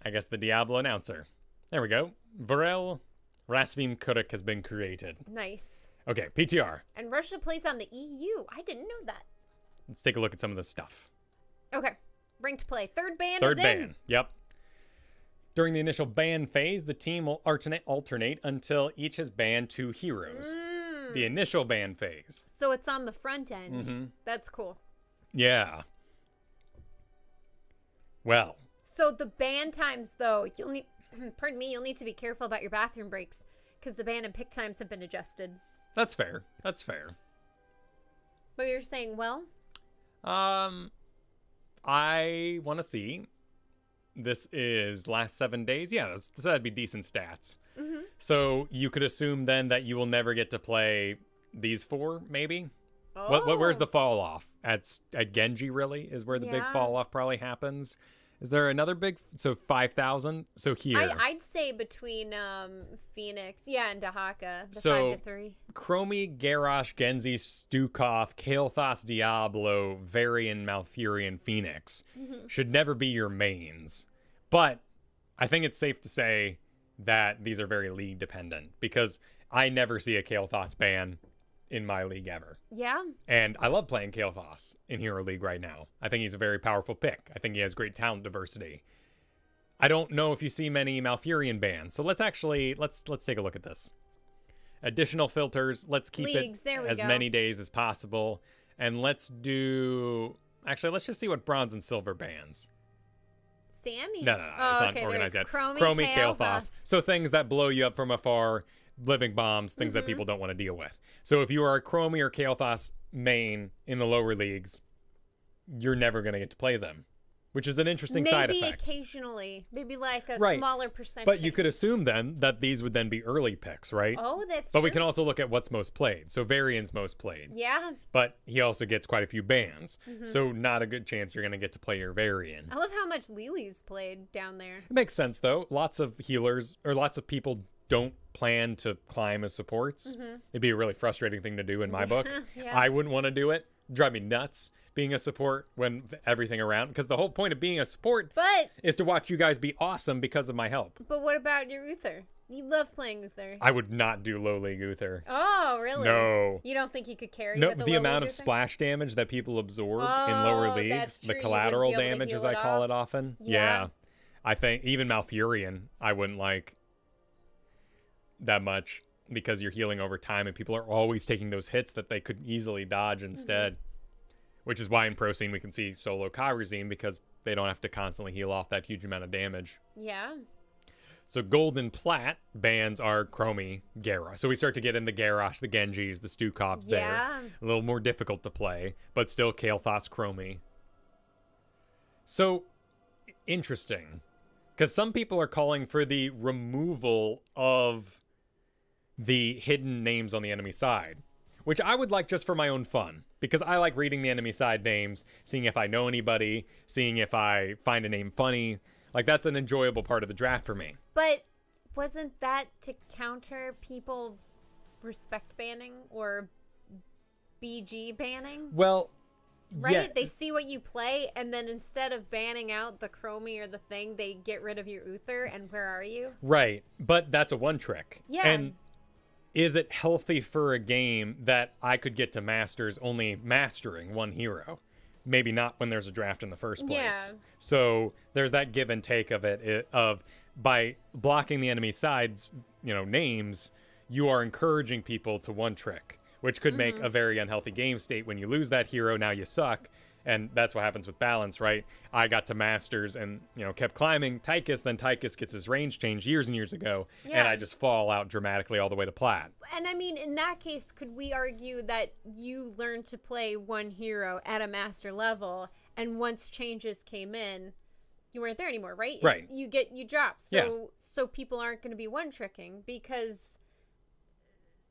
I guess the Diablo announcer. There we go. Varel Rasvim Kurik has been created. Nice. Okay, PTR. And Russia plays on the EU. I didn't know that. Let's take a look at some of this stuff. Okay. Ranked play. Third ban Third is ban. in. Yep. During the initial ban phase, the team will alternate until each has banned 2 heroes. The initial ban phase. So it's on the front end. That's cool. Yeah. Well. So the ban times, though, you'll need, pardon me, you'll need to be careful about your bathroom breaks because the ban and pick times have been adjusted. That's fair. That's fair. But you're saying, well? I want to see. This is last 7 days. Yeah, so that'd be decent stats. So you could assume then that you will never get to play these 4, maybe? Oh. Where's the fall off? At Genji, really, is where the big fall off probably happens. Is there another big? So 5,000. So here, I'd say between Phoenix, and Dahaka, the so 5 to 3. Chromie, Garrosh, Genji, Stukov, Kael'thas, Diablo, Varian, Malfurion, Phoenix should never be your mains. But I think it's safe to say that these are very league dependent because I never see a Kael'thas ban in my league ever. Yeah. And I love playing Kael'thas in Hero League right now. I think he's a very powerful pick. I think he has great talent diversity. I don't know if you see many Malfurion bans. So let's take a look at this. Additional filters. Let's keep Leagues, it as many days as possible. And let's just see what bronze and silver bans. Sammy? No. It's not organized yet. Chromie, Kael'thas. So things that blow you up from afar, living bombs, things that people don't want to deal with. So if you are a Chromie or Kael'thas main in the lower leagues, you're never going to get to play them, which is an interesting side effect. Maybe occasionally. Maybe like a Right. smaller percentage. But you could assume then that these would then be early picks, right? Oh, that's But true. we can also look at what's most played. So Varian's most played. Yeah. But he also gets quite a few bans. So not a good chance you're going to get to play your Varian. I love how much Lily's played down there. It makes sense, though. Lots of healers, or lots of people don't plan to climb as supports. It'd be a really frustrating thing to do in my book. Yeah. I wouldn't want to do it. Drive me nuts being a support when everything around, because the whole point of being a support is to watch you guys be awesome because of my help. But what about your Uther? You love playing Uther. I would not do low league Uther. Oh, really? No. You don't think you could carry No, with the low amount league of Uther? splash damage that people absorb in lower leagues, that's the true. You collateral wouldn't be able to damage, heal as I it call off. it often. Yeah. I think even Malfurion, I wouldn't like that much because you're healing over time and people are always taking those hits that they could easily dodge instead. Which is why in Pro Scene we can see solo Kairazine because they don't have to constantly heal off that huge amount of damage. Yeah. So Gold and Plat bans are Chromie, Garrosh. So we start to get in the Garrosh, the Genjis, the Stukovs there. A little more difficult to play, but still Kael'thas, Chromie. So, interesting. Because some people are calling for the removal of the hidden names on the enemy side. Which I would like just for my own fun. Because I like reading the enemy side names, seeing if I know anybody, seeing if I find a name funny. Like, that's an enjoyable part of the draft for me. But wasn't that to counter people respect banning or BG banning? Well, right? yeah. They see what you play, and then instead of banning out the Chromie or the thing, they get rid of your Uther, and where are you? Right, but that's a one trick. Yeah. And is it healthy for a game that I could get to Masters only mastering one hero? Maybe not when there's a draft in the first place. Yeah. So there's that give and take of it, of by blocking the enemy side's, names, you are encouraging people to one trick, which could make a very unhealthy game state. When you lose that hero, now you suck. And that's what happens with balance, right? I got to Masters and, kept climbing Tychus, then Tychus gets his range changed years and years ago, and I just fall out dramatically all the way to Plat. And I mean, in that case, could we argue that you learned to play one hero at a master level, and once changes came in, you weren't there anymore, right? Right. You drop. So people aren't going to be one-tricking because...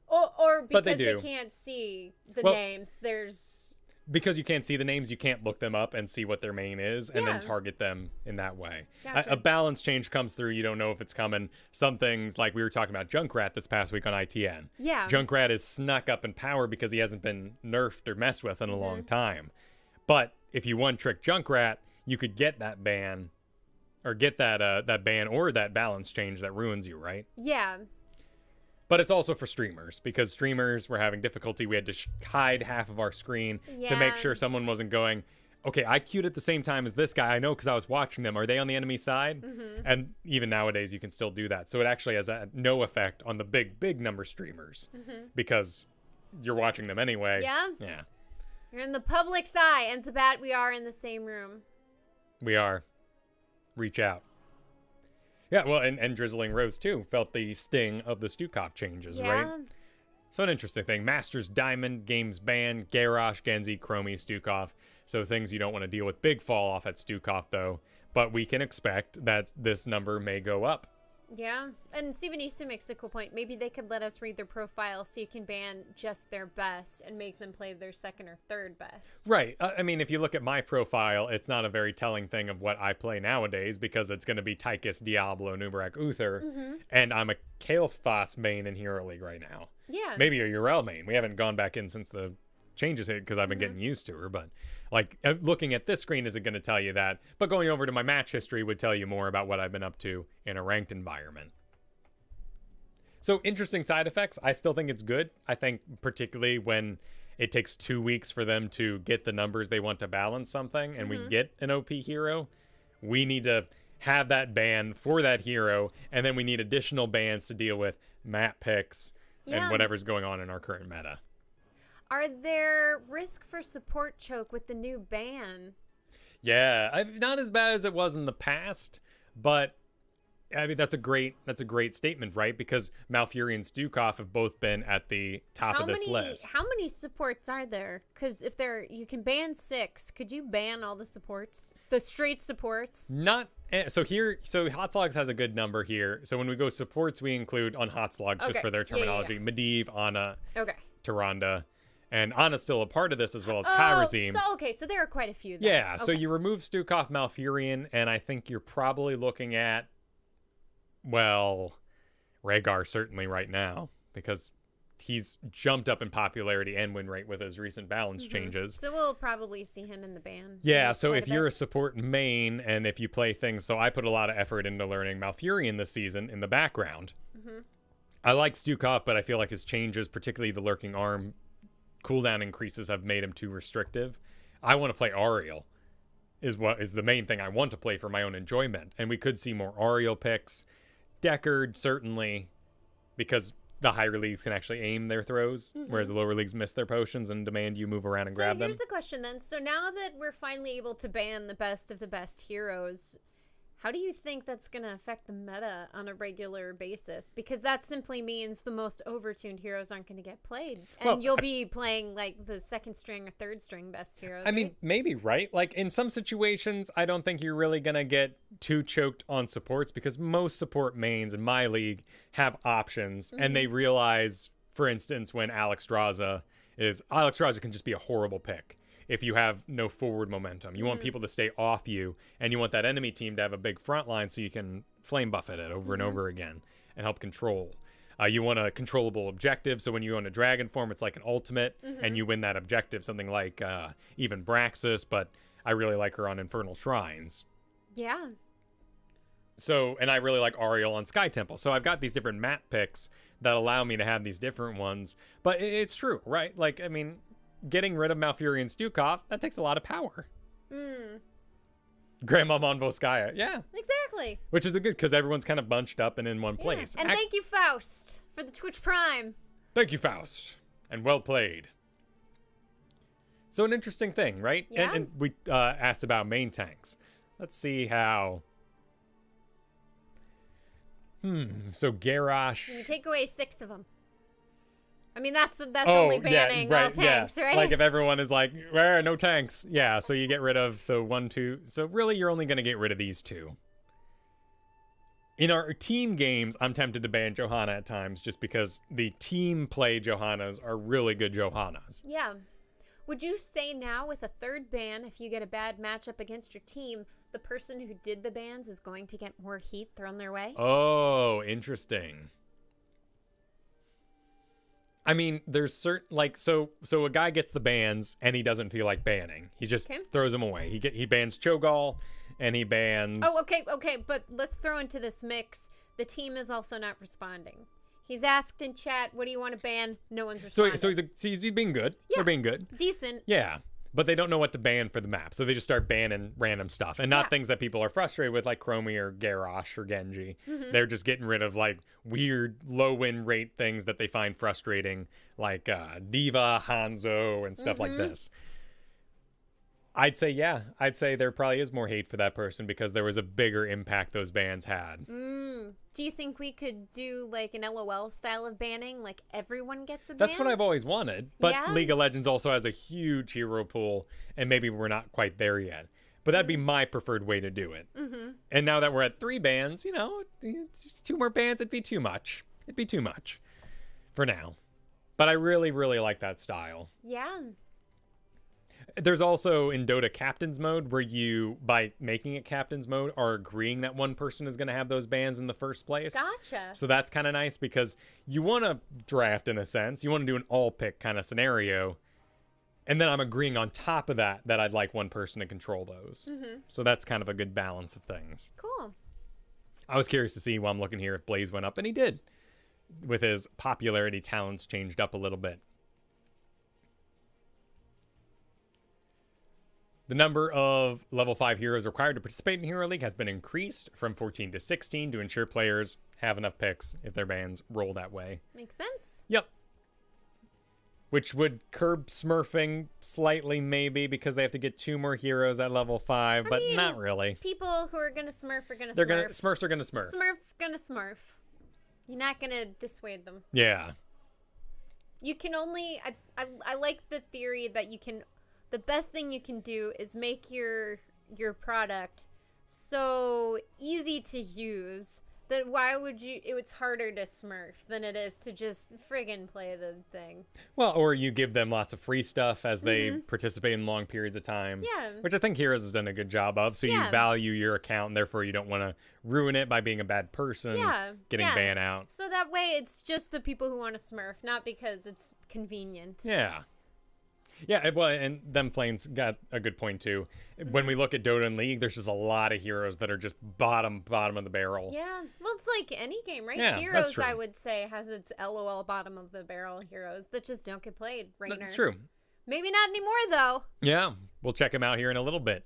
Or because they can't see the names. Because you can't see the names, you can't look them up and see what their main is and then target them in that way. Gotcha. A balance change comes through. You don't know if it's coming. Some things, like we were talking about Junkrat this past week on ITN. Yeah. Junkrat is snuck up in power because he hasn't been nerfed or messed with in a long time. But if you one-trick Junkrat, you could get that ban or get that ban or that balance change that ruins you, right? Yeah. But it's also for streamers, because streamers were having difficulty. We had to hide half of our screen to make sure someone wasn't going, okay, I queued at the same time as this guy. I know because I was watching them. Are they on the enemy side? And even nowadays, you can still do that. So it actually has no effect on the big number streamers because you're watching them anyway. Yeah. Yeah. You're in the public's eye, and Zabat, we are in the same room. We are. Reach out. Yeah, well, and Drizzling Rose, too, felt the sting of the Stukov changes, right? So an interesting thing. Masters, Diamond, Games Ban, Garrosh, Genji, Chromie, Stukov. So things you don't want to deal with. Big fall off at Stukov, though. But we can expect that this number may go up. Yeah, and Steven Easton makes a cool point. Maybe they could let us read their profile so you can ban just their best and make them play their second or third best. Right. I mean, if you look at my profile, it's not a very telling thing of what I play nowadays because it's going to be Tychus, Diablo, Nubarak, Uther, and I'm a Kael'thas main in Hero League right now. Yeah. Maybe a Yrel main. We haven't gone back in since the changes hit because I've been getting used to her, but like looking at this screen isn't going to tell you that, but going over to my match history would tell you more about what I've been up to in a ranked environment. So interesting side effects. I still think it's good. I think particularly when it takes 2 weeks for them to get the numbers they want to balance something and we get an OP hero, we need to have that ban for that hero, and then we need additional bans to deal with map picks and whatever's going on in our current meta. Are there risk for support choke with the new ban? Yeah, not as bad as it was in the past, but I mean that's a great statement, right? Because Malfuri and Stukov have both been at the top of this list. How many supports are there? Because if you can ban 6, could you ban all the supports, the straight supports? Not so Hotslogs has a good number here. So when we go supports, we include on Hotslogs just for their terminology, Medivh, Ana, Tyrande. And Ana's still a part of this as well as Kairazim. So there are quite a few then. Yeah, so you remove Stukov, Malfurion, and I think you're probably looking at, well, Rhaegar certainly right now, because he's jumped up in popularity and win rate with his recent balance changes. So we'll probably see him in the ban. Yeah, so if you're a support main, and if you play things, so I put a lot of effort into learning Malfurion this season in the background. I like Stukov, but I feel like his changes, particularly the Lurking Arm, cooldown increases have made him too restrictive. I want to play Ariel is the main thing I want to play for my own enjoyment. And we could see more Ariel picks. Deckard, certainly, because the higher leagues can actually aim their throws, whereas the lower leagues miss their potions and demand you move around and grab them. So here's the question then. So now that we're finally able to ban the best of the best heroes, how do you think that's going to affect the meta on a regular basis? Because that simply means the most overtuned heroes aren't going to get played. And you'll be playing, like, the second string or third string best heroes, I mean, maybe, right? Like, in some situations, I don't think you're really going to get too choked on supports because most support mains in my league have options. And they realize, for instance, when Alexstrasza can just be a horrible pick. If you have no forward momentum, you want people to stay off you, and you want that enemy team to have a big front line so you can flame buffet it over and over again and help control. You want a controllable objective, so when you own a dragon form, it's like an ultimate, and you win that objective. Something like even Braxis, but I really like her on Infernal Shrines. Yeah. So, and I really like Ariel on Sky Temple. So I've got these different map picks that allow me to have these different ones. But it's true, right? Like, I mean, getting rid of Malfuri and Stukov, that takes a lot of power. Grandma Monvolskaya, yeah. Exactly. Which is a good, because everyone's kind of bunched up and in one place. And thank you, Faust, for the Twitch Prime. Thank you, Faust. And well played. So an interesting thing, right? Yeah. And we asked about main tanks. Let's see how... So Garrosh... You take away 6 of them. I mean, that's only banning all tanks, right? Like if everyone is like, no tanks. Yeah, so you get rid of, 1, 2. So really, you're only going to get rid of these 2. In our team games, I'm tempted to ban Johanna at times just because the team play Johannas are really good Johannas. Yeah. Would you say now with a 3rd ban, if you get a bad matchup against your team, the person who did the bans is going to get more heat thrown their way? Oh, interesting. I mean, there's certain, like, so a guy gets the bans and he doesn't feel like banning. He just throws them away. He bans Cho'Gall and he bans... Oh, okay, but let's throw into this mix, the team is also not responding. He's asked in chat, what do you want to ban? No one's responding. So he's being good. Yeah. They're being good. Decent. Yeah. But they don't know what to ban for the map, so they just start banning random stuff. And not things that people are frustrated with, like Chromie or Garrosh or Genji. They're just getting rid of, like, weird low win rate things that they find frustrating, like Diva, Hanzo, and stuff like this. I'd say there probably is more hate for that person because there was a bigger impact those bans had. Do you think we could do like an LOL style of banning, like everyone gets a ban? That's what I've always wanted, but League of Legends also has a huge hero pool, and maybe we're not quite there yet. But that'd be my preferred way to do it. And now that we're at 3 bans, you know, 2 more bans, it'd be too much. It'd be too much for now. But I really, really like that style. Yeah. There's also in Dota Captain's Mode where you, by making it Captain's Mode, are agreeing that one person is going to have those bans in the first place. Gotcha. So that's kind of nice because you want to draft in a sense. You want to do an all-pick kind of scenario. And then I'm agreeing on top of that I'd like one person to control those. So that's kind of a good balance of things. Cool. I was curious to see while I'm looking here if Blaze went up, and he did. With his popularity talents changed up a little bit. The number of level 5 heroes required to participate in Hero League has been increased from 14 to 16 to ensure players have enough picks if their bans roll that way. Makes sense. Yep. Which would curb smurfing slightly, maybe, because they have to get 2 more heroes at level 5, but not really. People who are going to smurf are going to smurf. Smurfs are going to smurf. Smurf going to smurf. You're not going to dissuade them. Yeah. You can only... I like the theory that you can... The best thing you can do is make your product so easy to use that why would you... It's harder to smurf than it is to just friggin' play the thing. Well, or you give them lots of free stuff as they participate in long periods of time. Yeah. Which I think Heroes has done a good job of. So you value your account, and therefore you don't want to ruin it by being a bad person, getting banned out. So that way it's just the people who want to smurf, not because it's convenient. Yeah. Yeah, well, and them Flames got a good point, too. When we look at Dota and League, there's just a lot of heroes that are just bottom of the barrel. Yeah, well, it's like any game, right? Yeah, Heroes, that's true. I would say, has its LOL bottom of the barrel heroes that just don't get played right now. That's true. Maybe not anymore, though. Yeah, we'll check them out here in a little bit.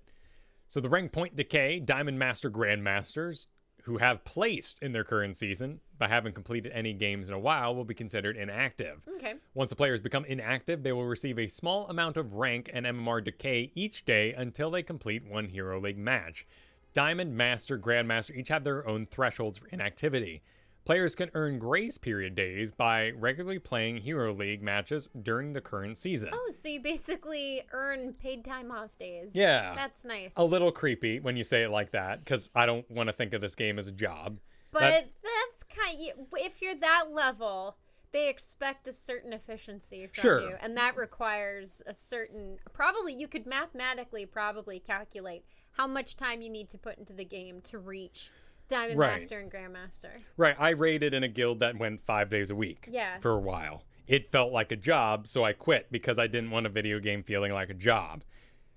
So the rank point decay, Diamond Master Grandmasters, who have placed in their current season but haven't completed any games in a while, will be considered inactive. Okay. Once the players become inactive, they will receive a small amount of rank and MMR decay each day until they complete 1 Hero League match. Diamond Master, Grandmaster each have their own thresholds for inactivity. Players can earn grace period days by regularly playing Hero League matches during the current season. Oh, so you basically earn paid time off days. Yeah. That's nice. A little creepy when you say it like that, because I don't want to think of this game as a job. But that's kind of, if you're that level, they expect a certain efficiency from you. And that requires a certain, probably you could mathematically probably calculate how much time you need to put into the game to reach Diamond Master and Grandmaster. Right. I raided in a guild that went 5 days a week for a while. It felt like a job, so I quit because I didn't want a video game feeling like a job.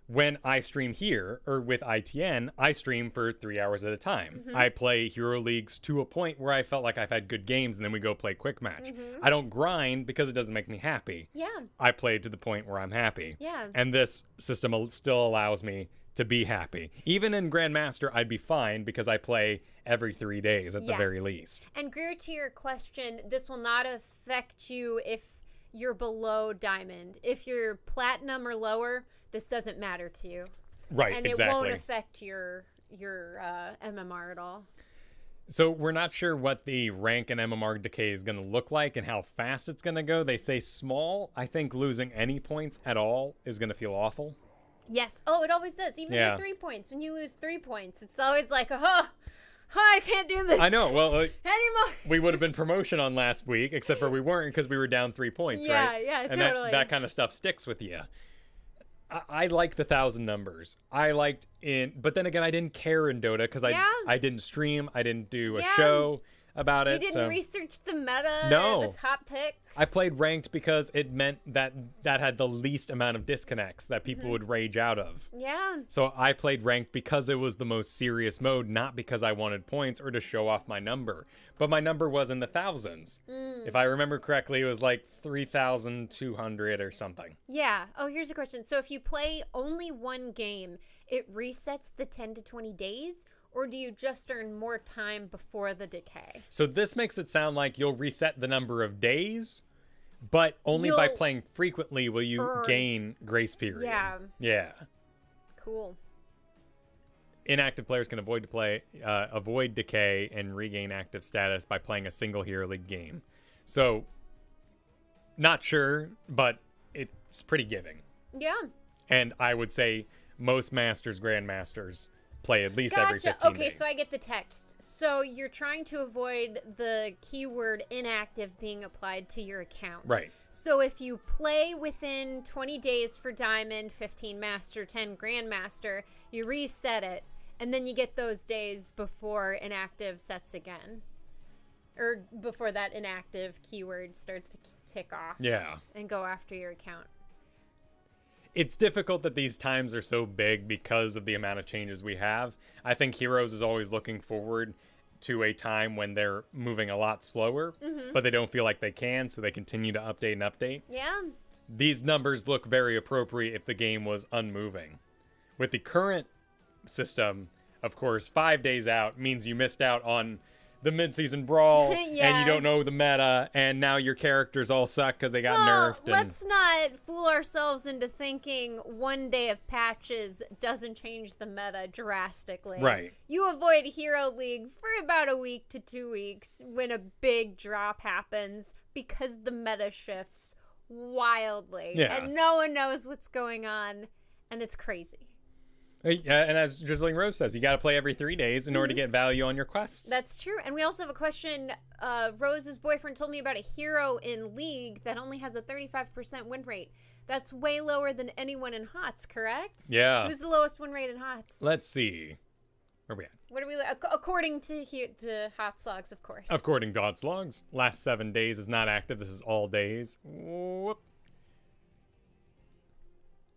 When I stream here, or with ITN, I stream for 3 hours at a time. I play Hero Leagues to a point where I felt like I've had good games, and then we go play quick match. I don't grind because it doesn't make me happy. Yeah. I play to the point where I'm happy. Yeah. And this system still allows me to be happy. Even in Grandmaster, I'd be fine because I play every 3 days at the very least. And Greer, to your question, this will not affect you if you're below Diamond. If you're Platinum or lower, this doesn't matter to you. Right, and exactly. And it won't affect your MMR at all. So we're not sure what the rank and MMR decay is going to look like and how fast it's going to go. They say small. I think losing any points at all is going to feel awful. Yes. Oh, it always does. Even the 3 points. When you lose 3 points, it's always like, I can't do this. I know. Well, anymore. We would have been promotion on last week, except for we weren't because we were down 3 points, right? Yeah, and totally. That kind of stuff sticks with you. I like the 1,000 numbers. But then again, I didn't care in Dota because I didn't stream. I didn't do a show. about it. You didn't research the meta, no. the top picks? I played ranked because it meant that had the least amount of disconnects that people would rage out of. Yeah. So I played ranked because it was the most serious mode, not because I wanted points or to show off my number. But my number was in the thousands. If I remember correctly, it was like 3,200 or something. Yeah. Oh, here's a question. So if you play only one game, it resets the 10 to 20 days? Or do you just earn more time before the decay? So this makes it sound like you'll reset the number of days, but only by playing frequently will you gain grace period. Yeah. Yeah. Cool. Inactive players can avoid decay and regain active status by playing a single Hero League game. So, not sure, but it's pretty giving. Yeah. And I would say most Masters, Grandmasters play at least every 15 days. Okay, so I get the text. So you're trying to avoid the keyword inactive being applied to your account. Right. So if you play within 20 days for Diamond, 15 Master, 10 Grandmaster, you reset it, and then you get those days before inactive sets again. Or before that inactive keyword starts to tick off. Yeah. And go after your account. It's difficult that these times are so big because of the amount of changes we have. I think Heroes is always looking forward to a time when they're moving a lot slower, but they don't feel like they can, so they continue to update and update. Yeah. These numbers look very appropriate if the game was unmoving. With the current system, of course, 5 days out means you missed out on the mid-season brawl, and you don't know the meta, and now your characters all suck because they got nerfed. Let's not fool ourselves into thinking one day of patches doesn't change the meta drastically. Right. You avoid Hero League for about a week to 2 weeks when a big drop happens because the meta shifts wildly. Yeah. And no one knows what's going on, and it's crazy. And as Drizzling Rose says, you got to play every 3 days in order to get value on your quests. That's true. And we also have a question. Rose's boyfriend told me about a hero in League that only has a 35% win rate. That's way lower than anyone in HOTS, correct? Yeah. Who's the lowest win rate in HOTS? Let's see. Where are we at? What are we? According to HOTS logs, of course. According to HOTS logs, last 7 days is not active. This is all days. Whoop.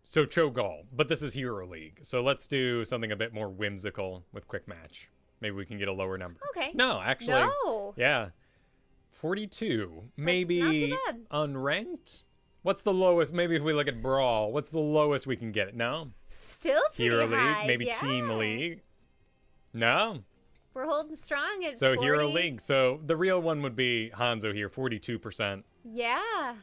So Cho'Gall, but this is Hero League. So let's do something a bit more whimsical with Quick Match. Maybe we can get a lower number. Okay. No, actually. No. Yeah. 42. Maybe not too bad. Unranked? What's the lowest? Maybe if we look at Brawl, what's the lowest we can get? No? Still pretty Hero high. League? Maybe yeah. Team League? No? We're holding strong at So 40. Hero League. So the real one would be Hanzo here, 42%. Yeah.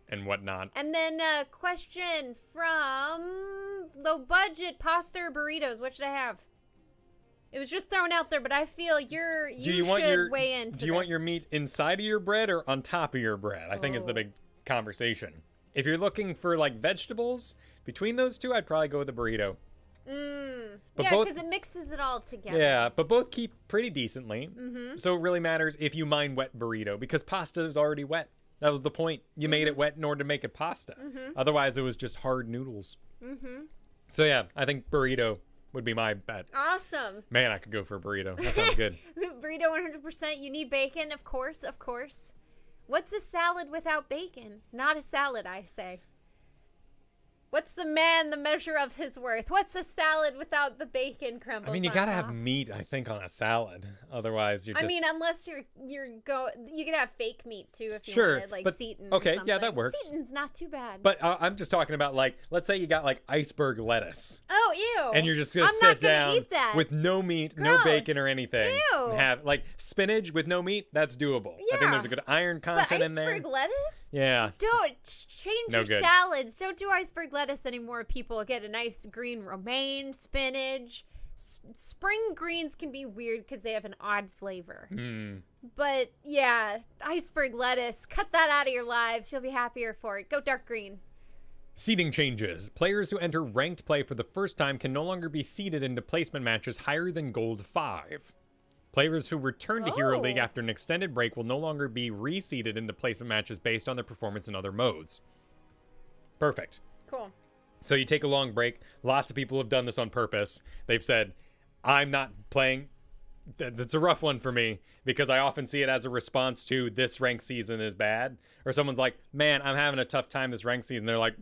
And whatnot. And then a question from low budget pasta or burritos. What should I have? It was just thrown out there, but I feel you should weigh into Do you want your meat inside of your bread or on top of your bread? I think is the big conversation. If you're looking for like vegetables, between those two, I'd probably go with a burrito. Yeah, because it mixes it all together. Yeah, but both keep pretty decently. So it really matters if you mind wet burrito, because pasta is already wet. That was the point. You made it wet in order to make it pasta. Otherwise, it was just hard noodles. So yeah, I think burrito would be my bet. Awesome. Man, I could go for a burrito. That sounds good. Burrito 100%. You need bacon, of course, of course. What's a salad without bacon? Not a salad, I say. What's the man the measure of his worth? What's a salad without the bacon crumbles? I mean, you gotta have meat, I think, on a salad. Otherwise, you're just... I mean, unless you could have fake meat too if you wanted, like Seton okay, or something. yeah, that works. Seton's not too bad. But I'm just talking about, like, let's say you got, like, iceberg lettuce. Oh, ew. And you're just gonna sit down with no meat, no bacon or anything. Ew. And have, like, spinach with no meat, that's doable. Yeah. I think there's a good iron content in there. Iceberg lettuce? Yeah. Don't change your salads. Don't do iceberg lettuce anymore, people. Get a nice green romaine, spinach. Spring greens can be weird because they have an odd flavor. But yeah, iceberg lettuce, cut that out of your lives. You'll be happier for it. Go dark green. Seeding changes. Players who enter ranked play for the first time can no longer be seeded into placement matches higher than Gold 5. Players who return to Hero League after an extended break will no longer be reseeded into placement matches based on their performance in other modes. Perfect. Cool. So you take a long break. Lots of people have done this on purpose. They've said, I'm not playing that's a rough one for me because I often see it as a response to this ranked season is bad. Or someone's like, man, I'm having a tough time this ranked season. They're like,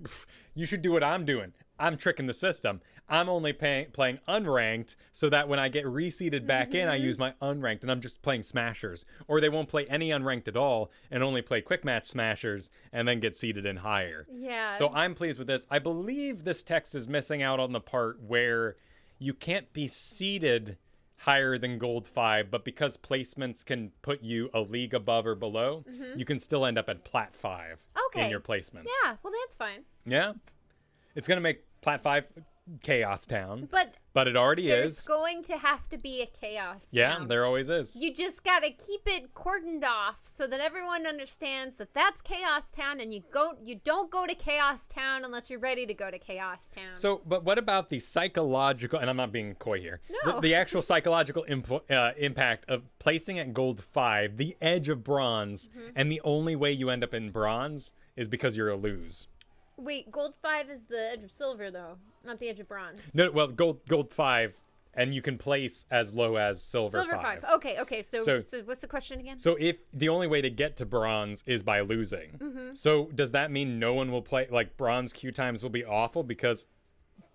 you should do what I'm doing. I'm tricking the system. I'm only playing unranked so that when I get reseeded back in, I use my unranked and I'm just playing smashers. Or they won't play any unranked at all and only play quick match smashers and then get seeded in higher. Yeah. So I'm pleased with this. I believe this text is missing out on the part where you can't be seeded higher than gold 5, but because placements can put you a league above or below, you can still end up at plat 5 in your placements. Yeah, well, that's fine. Yeah. It's going to make plat 5 Chaos Town. But it already is. There's going to have to be a Chaos Town. Yeah, there always is. You just got to keep it cordoned off so that everyone understands that that's Chaos Town, and you don't go to Chaos Town unless you're ready to go to Chaos Town. So, but what about the psychological, and I'm not being coy here, no. the actual psychological impact of placing at gold 5, the edge of bronze, and the only way you end up in bronze is because you're a lose. Wait, gold 5 is the edge of silver, though, not the edge of bronze. No, well, gold 5, and you can place as low as silver 5. Okay. So what's the question again? So if the only way to get to bronze is by losing, so does that mean no one will play, like bronze queue times will be awful because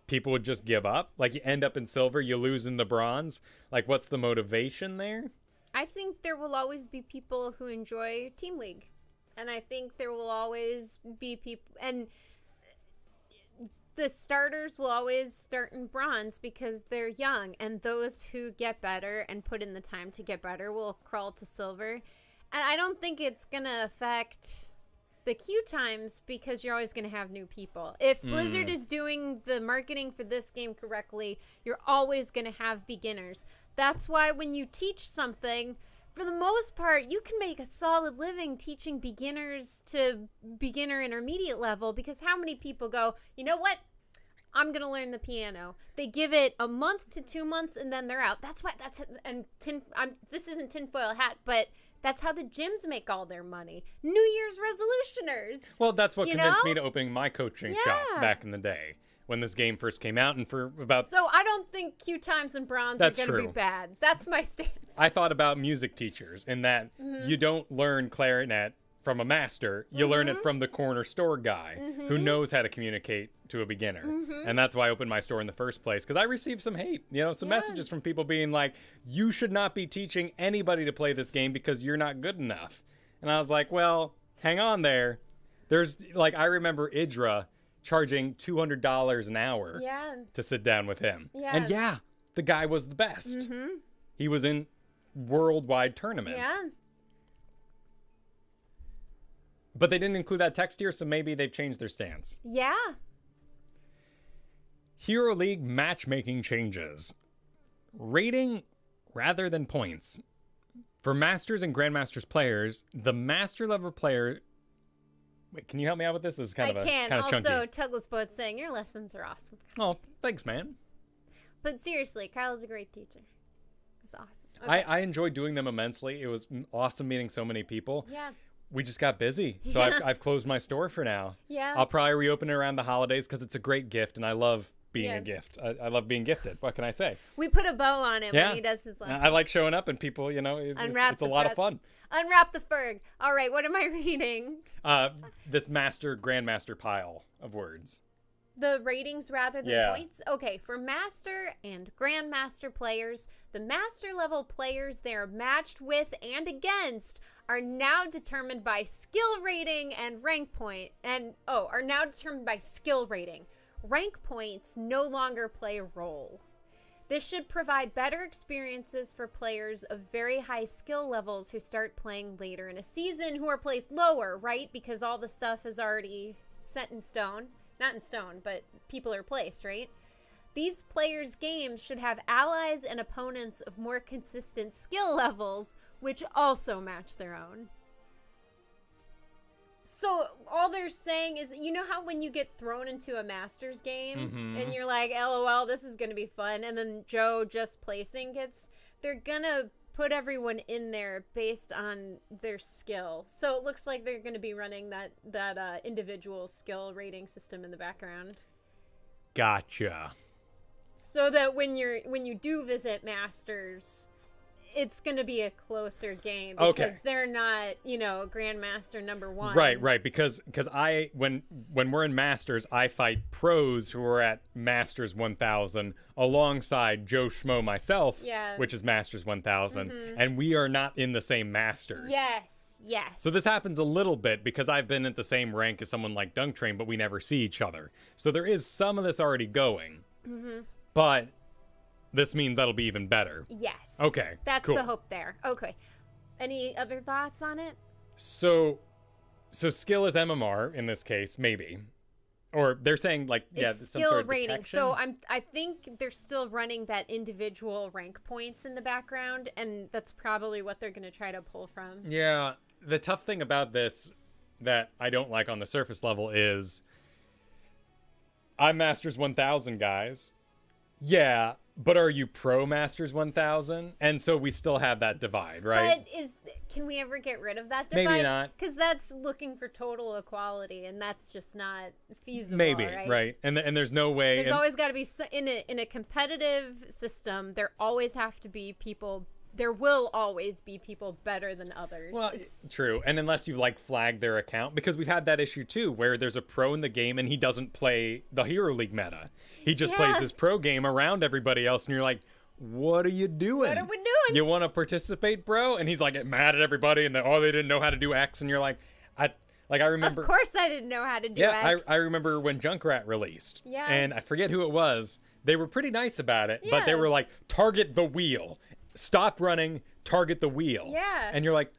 people would just give up? Like you end up in silver, you lose in the bronze. Like what's the motivation there? I think there will always be people who enjoy Team League. And I think there will always be people, and the starters will always start in bronze because they're young, and those who get better and put in the time to get better will crawl to silver. And I don't think it's going to affect the queue times because you're always going to have new people. If Blizzard is doing the marketing for this game correctly, you're always going to have beginners. That's why when you teach something, for the most part, you can make a solid living teaching beginners to beginner intermediate level because how many people go, you know what? I'm going to learn the piano. They give it a month to 2 months and then they're out. That's why this isn't tinfoil hat, but that's how the gyms make all their money. New Year's resolutioners. Well, that's what convinced me to opening my coaching shop back in the day when this game first came out, and for about... So I don't think queue times and bronze are going to be bad. That's my stance. I thought about music teachers in that you don't learn clarinet from a master. You learn it from the corner store guy who knows how to communicate to a beginner. And that's why I opened my store in the first place, because I received some hate, some messages from people being like, you should not be teaching anybody to play this game because you're not good enough. And I was like, well, hang on there. There's, like, I remember Idra charging $200 an hour to sit down with him. And the guy was the best. He was in worldwide tournaments. But they didn't include that text here, so maybe they've changed their stance. Hero League matchmaking changes. Rating rather than points. For Masters and Grandmasters players, the Master level player... Wait, can you help me out with this? This is kind of chunky. Also, Tugglespot's saying your lessons are awesome. Oh, thanks, man. But seriously, Kyle's a great teacher. It's awesome. Okay. I enjoyed doing them immensely. It was awesome meeting so many people. Yeah. We just got busy, so I've closed my store for now. Yeah. I'll probably reopen it around the holidays because it's a great gift, and I love being a gift. I love being gifted. What can I say? We put a bow on it when he does his lessons. I like showing up, and people, it's a lot of fun. Unwrap the Ferg. All right, what am I reading? This Grandmaster pile of words. The ratings rather than points? Okay, for Master and Grandmaster players, the Master level players they are matched with and against are now determined by skill rating and rank point. Are now determined by skill rating. Rank points no longer play a role. This should provide better experiences for players of very high skill levels who start playing later in a season who are placed lower, right? Because all the stuff is already set in stone. Not in stone, but people are placed, right? These players' games should have allies and opponents of more consistent skill levels, which also match their own. So all they're saying is, you know how when you get thrown into a Masters game and you're like, LOL, this is going to be fun, and then Joe just placing they're going to put everyone in there based on their skill. So it looks like they're going to be running that individual skill rating system in the background. Gotcha. So that when you do visit Masters, it's going to be a closer game because they're not, Grandmaster #1. Right. Because when we're in Masters, I fight pros who are at Masters 1000 alongside Joe Schmo myself, which is Masters 1000, and we are not in the same Masters. Yes. So this happens a little bit because I've been at the same rank as someone like Dunk Train, but we never see each other. So there is some of this already going. But this means that'll be even better. Yes. Okay. That's cool. the hope there. Okay. Any other thoughts on it? So skill is MMR in this case, maybe. Or they're saying like it's some skill sort of rating. detection? So I think they're still running that individual rank points in the background, and that's probably what they're going to try to pull from. Yeah. The tough thing about this that I don't like on the surface level is I'm Masters 1000, guys. Yeah, but are you Pro Masters 1000? And so we still have that divide, right? But can we ever get rid of that divide? Maybe not. Because that's looking for total equality, and that's just not feasible, Maybe, right? And there's no way. There's always got to be, in a competitive system, there always have to be people. There will always be people better than others. Well, it's true. And unless you flag their account, because we've had that issue too, where there's a pro in the game and he doesn't play the Hero League meta. He just plays his pro game around everybody else, and you're like, what are you doing? What are we doing? You want to participate, bro? And he's like, get mad at everybody, and they didn't know how to do X, and you're like, I remember. Of course I didn't know how to do X. I remember when Junkrat released. Yeah. And I forget who it was. They were pretty nice about it, but they were like, target the wheel. Stop running, target the wheel. Yeah. And you're like,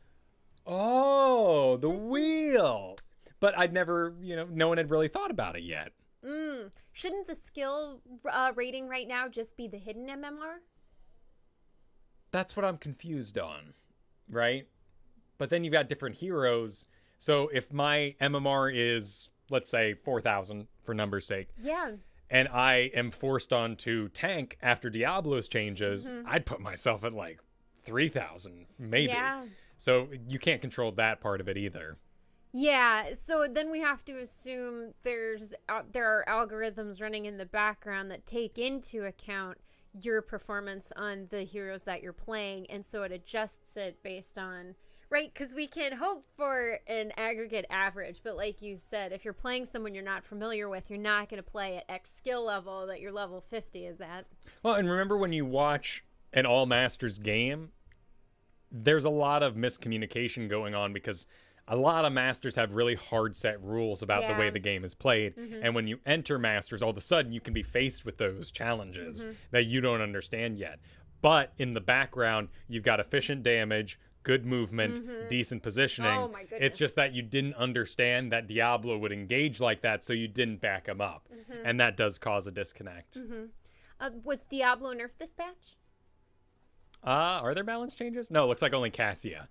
oh, the wheel. But I'd never, no one had really thought about it yet. Shouldn't the skill rating right now just be the hidden MMR? That's what I'm confused on, right? But then you've got different heroes. So if my MMR is, let's say, 4,000 for numbers' sake. Yeah. And I am forced onto tank after Diablo's changes, I'd put myself at 3,000, maybe. Yeah. So you can't control that part of it either. Yeah, so then we have to assume there are algorithms running in the background that take into account your performance on the heroes that you're playing, and so it adjusts it based on, right? Because we can hope for an aggregate average, but like you said, if you're playing someone you're not familiar with, you're not going to play at X skill level that your level 50 is at. Well, and remember when you watch an All-Masters game, there's a lot of miscommunication going on because a lot of Masters have really hard set rules about the way the game is played. And when you enter Masters, all of a sudden you can be faced with those challenges that you don't understand yet. But in the background, you've got efficient damage, good movement, decent positioning. Oh my goodness. It's just that you didn't understand that Diablo would engage like that, so you didn't back him up. And that does cause a disconnect. Was Diablo nerfed this patch? Are there balance changes? No, it looks like only Cassia.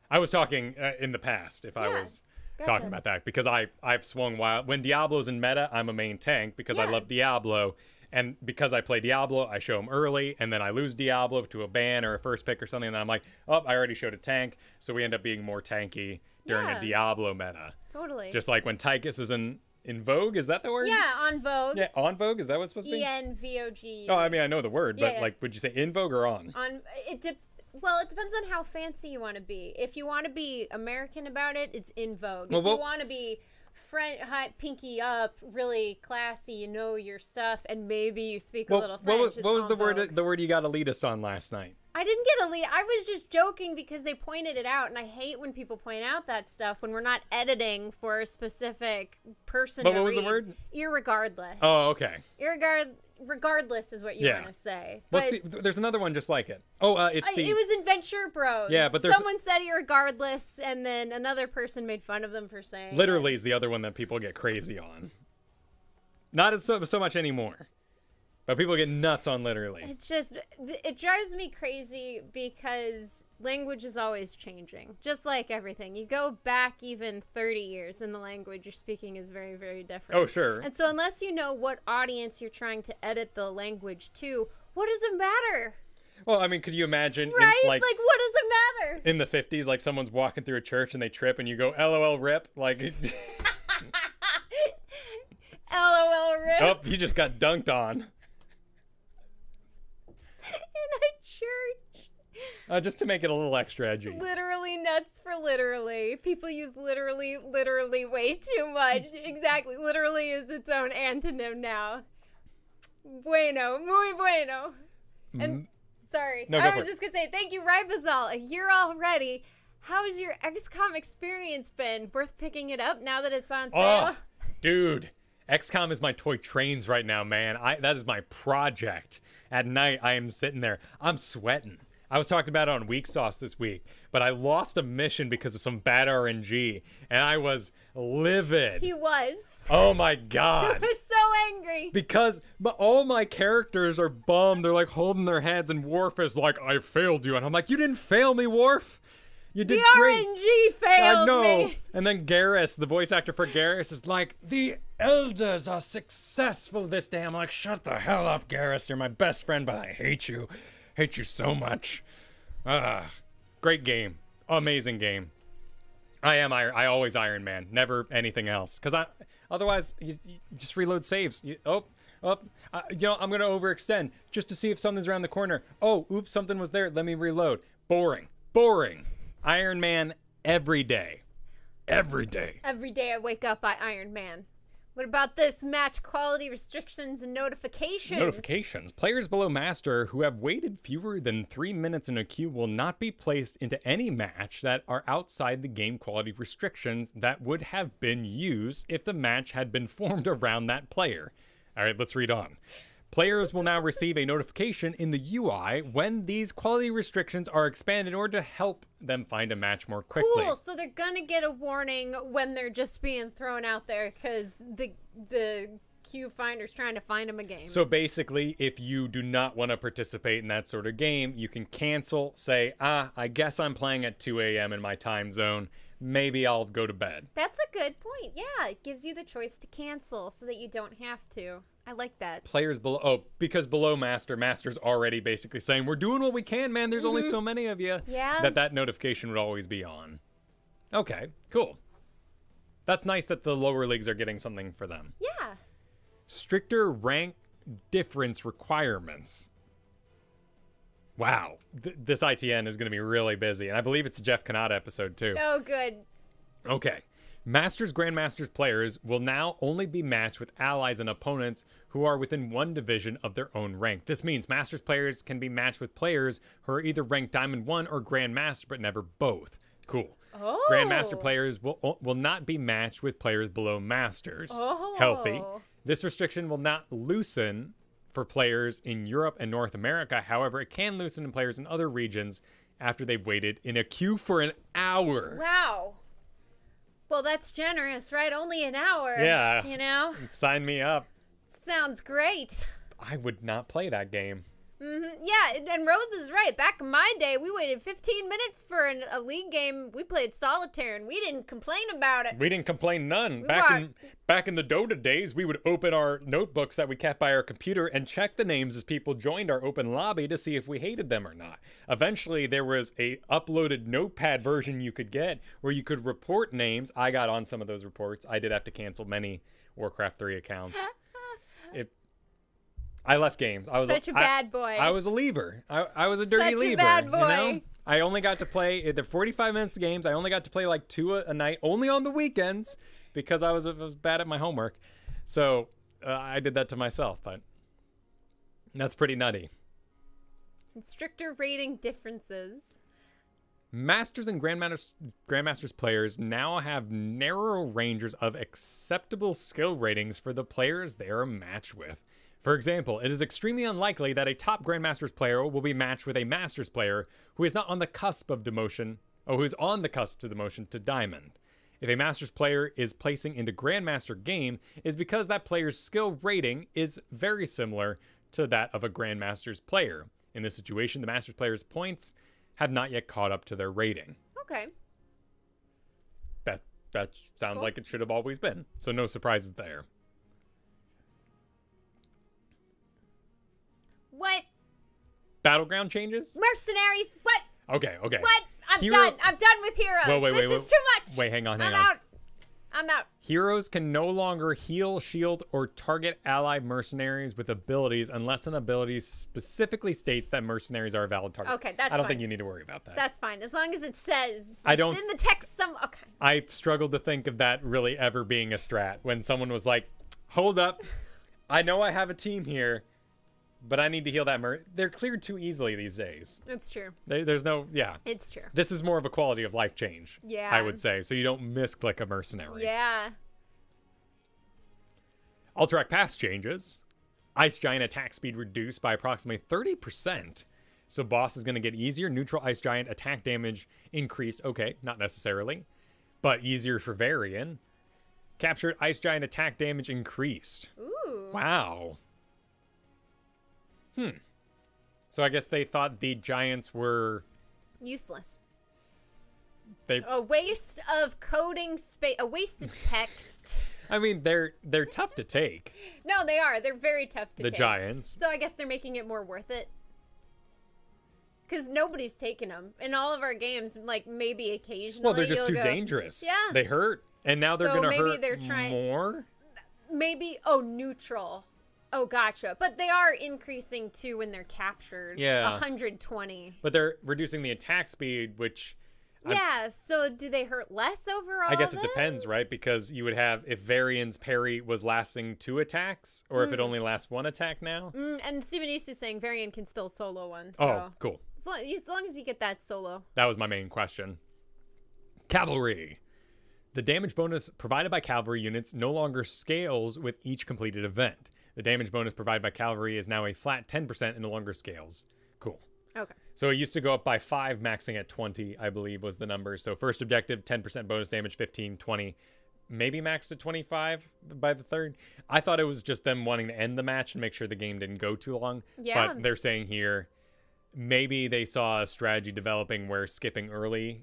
I was talking in the past, if I was talking about that, because I've swung wild. When Diablo's in meta, I'm a main tank because I love Diablo. And because I play Diablo, I show him early, and then I lose Diablo to a ban or a first pick or something, and then I'm like, oh, I already showed a tank, so we end up being more tanky during a Diablo meta. Totally. Just like when Tychus is in Vogue, is that the word? Yeah, on Vogue. Yeah, on Vogue, is that what's supposed to be? ENVOG. Oh, I mean, I know the word, but like, would you say in Vogue or on? Well, it depends on how fancy you want to be. If you want to be American about it, it's in Vogue. If you want to be pinky up, really classy, you know your stuff, and maybe you speak a little French. What was the word you got elitist on last night? I didn't get elite. I was just joking because they pointed it out, and I hate when people point out that stuff when we're not editing for a specific person. But what was the word? Irregardless. Oh, okay. Regardless is what you want to say. There's another one just like it. Oh, it was in Venture Bros. Yeah, but someone said irregardless, and then another person made fun of them for saying literally is the other one that people get crazy on. Not so much anymore. But people get nuts on literally. It drives me crazy because language is always changing. Just like everything. You go back even 30 years and the language you're speaking is very, very different. Oh, sure. And so unless you know what audience you're trying to edit the language to, what does it matter? Well, I mean, could you imagine? Right? Like, what does it matter? In the 50s, like someone's walking through a church and they trip and you go, LOL rip. Like... LOL rip. Oh, you just got dunked on. In a church. Just to make it a little extra edgy. Literally nuts for literally. People use literally way too much. Exactly. Literally is its own antonym now. Bueno. Muy bueno. And sorry. No, I was just going to say, thank you, Ribazol. A year already. How has your XCOM experience been? Worth picking it up now that it's on sale? Oh, dude. XCOM is my toy trains right now, man. That is my project. At night, I am sitting there. I'm sweating. I was talking about it on Weak Sauce this week, but I lost a mission because of some bad RNG, and I was livid. He was. Oh my god. He was so angry. Because all my characters are bummed. They're like holding their heads, and Worf is like, I failed you. And I'm like, you didn't fail me, Worf. You did great. RNG failed me. And then Garrus, the voice actor for Garrus, is like, the elders are successful this day. I'm like, shut the hell up, Garrus. You're my best friend, but I hate you. Hate you so much. Great game. Amazing game. I always Iron Man. Never anything else. Because otherwise, you just reload saves. You know, I'm going to overextend just to see if something's around the corner. Oh, oops, something was there. Let me reload. Boring. Iron Man every day. Every day. Every day I wake up, I Iron Man. What about this? Match quality restrictions and notifications. Notifications. Players below Master who have waited fewer than 3 minutes in a queue will not be placed into any match that are outside the game quality restrictions that would have been used if the match had been formed around that player. All right, let's read on. Players will now receive a notification in the UI when these quality restrictions are expanded in order to help them find a match more quickly. Cool, so they're gonna get a warning when they're just being thrown out there because the queue finder's trying to find them a game. So basically, if you do not want to participate in that sort of game, you can cancel, say, I guess I'm playing at 2 a.m. in my time zone. Maybe I'll go to bed. That's a good point. Yeah, it gives you the choice to cancel so that you don't have to. I like that. Players below, because below Master's already basically saying, we're doing what we can, man. There's only so many of you. Yeah. That notification would always be on. Okay, cool. That's nice that the lower leagues are getting something for them. Yeah. Stricter rank difference requirements. Wow. This ITN is going to be really busy. And I believe it's a Jeff Kanata episode too. Oh, good. Okay. Masters, Grandmasters players will now only be matched with allies and opponents who are within one division of their own rank. This means Masters players can be matched with players who are either ranked Diamond 1 or Grandmaster, but never both. Cool. Oh. Grandmaster players will not be matched with players below Masters. Oh. Healthy. This restriction will not loosen for players in Europe and North America. However, it can loosen in players in other regions after they've waited in a queue for an hour. Wow. Well, that's generous, right? Only an hour. Yeah. You know? Sign me up. Sounds great. I would not play that game. Yeah, and Rose is right. Back in my day, we waited 15 minutes for a league game. We played solitaire, and we didn't complain about it. We didn't complain none. Back in the Dota days, we would open our notebooks that we kept by our computer and check the names as people joined our open lobby to see if we hated them or not. Eventually, there was a uploaded notepad version you could get where you could report names. I got on some of those reports. I did have to cancel many Warcraft 3 accounts. I left games. I was such a bad boy. I was a leaver. I was a dirty leaver. Such a bad boy. You know? I only got to play the 45 minutes of games. I only got to play like 2 a night, only on the weekends, because I was bad at my homework. So I did that to myself, but that's pretty nutty. And stricter rating differences. Masters and Grandmasters players now have narrow ranges of acceptable skill ratings for the players they are matched with. For example, it is extremely unlikely that a top Grandmasters player will be matched with a Masters player who is not on the cusp of demotion, or who is on the cusp of demotion to Diamond. If a Masters player is placing into Grandmaster game, it is because that player's skill rating is very similar to that of a Grandmasters player. In this situation, the Masters player's points have not yet caught up to their rating. Okay. That sounds like it should have always been, so no surprises there. What? Battleground changes? Mercenaries? What? Okay. What? I'm done. I'm done with heroes. Wait, this is too much. Wait, hang on. I'm out. I'm out. Heroes can no longer heal, shield, or target allied mercenaries with abilities unless an ability specifically states that mercenaries are a valid target. Okay, that's fine. I don't think you need to worry about that. That's fine. As long as it says I don't, it's in the text some... Okay. I've struggled to think of that really ever being a strat. When someone was like, hold up, I know I have a team here, but I need to heal that they're cleared too easily these days. It's true. There's no, yeah. It's true. This is more of a quality of life change, yeah, I would say. So you don't misclick a mercenary. Yeah. Alterac Pass changes. Ice Giant attack speed reduced by approximately 30%. So boss is going to get easier. Neutral Ice Giant attack damage increased. Okay, not necessarily, but easier for Varian. Captured Ice Giant attack damage increased. Ooh. Wow. So I guess they thought the giants were useless. A waste of coding space, a waste of text. I mean, they're tough to take. No, they are. They're very tough to take. The giants. So I guess they're making it more worth it. Because nobody's taken them. In all of our games, like, maybe occasionally well, they're just too dangerous. Yeah. They hurt. And now they're going to hurt they're trying, more? Maybe, neutral. Oh, gotcha. But they are increasing, too, when they're captured. Yeah. 120. But they're reducing the attack speed, which... Yeah, so do they hurt less overall? I guess it depends, right? Because you would have, if Varian's parry was lasting 2 attacks, or if it only lasts 1 attack now. And Steven East is saying Varian can still solo one. So. Oh, cool. As long as you get that solo. That was my main question. Cavalry. The damage bonus provided by cavalry units no longer scales with each completed event. The damage bonus provided by cavalry is now a flat 10% and no longer scales. Cool. Okay. So it used to go up by 5, maxing at 20, I believe was the number. So first objective, 10% bonus damage, 15, 20, maybe maxed at 25 by the third. I thought it was just them wanting to end the match and make sure the game didn't go too long. Yeah. But they're saying here, maybe they saw a strategy developing where skipping early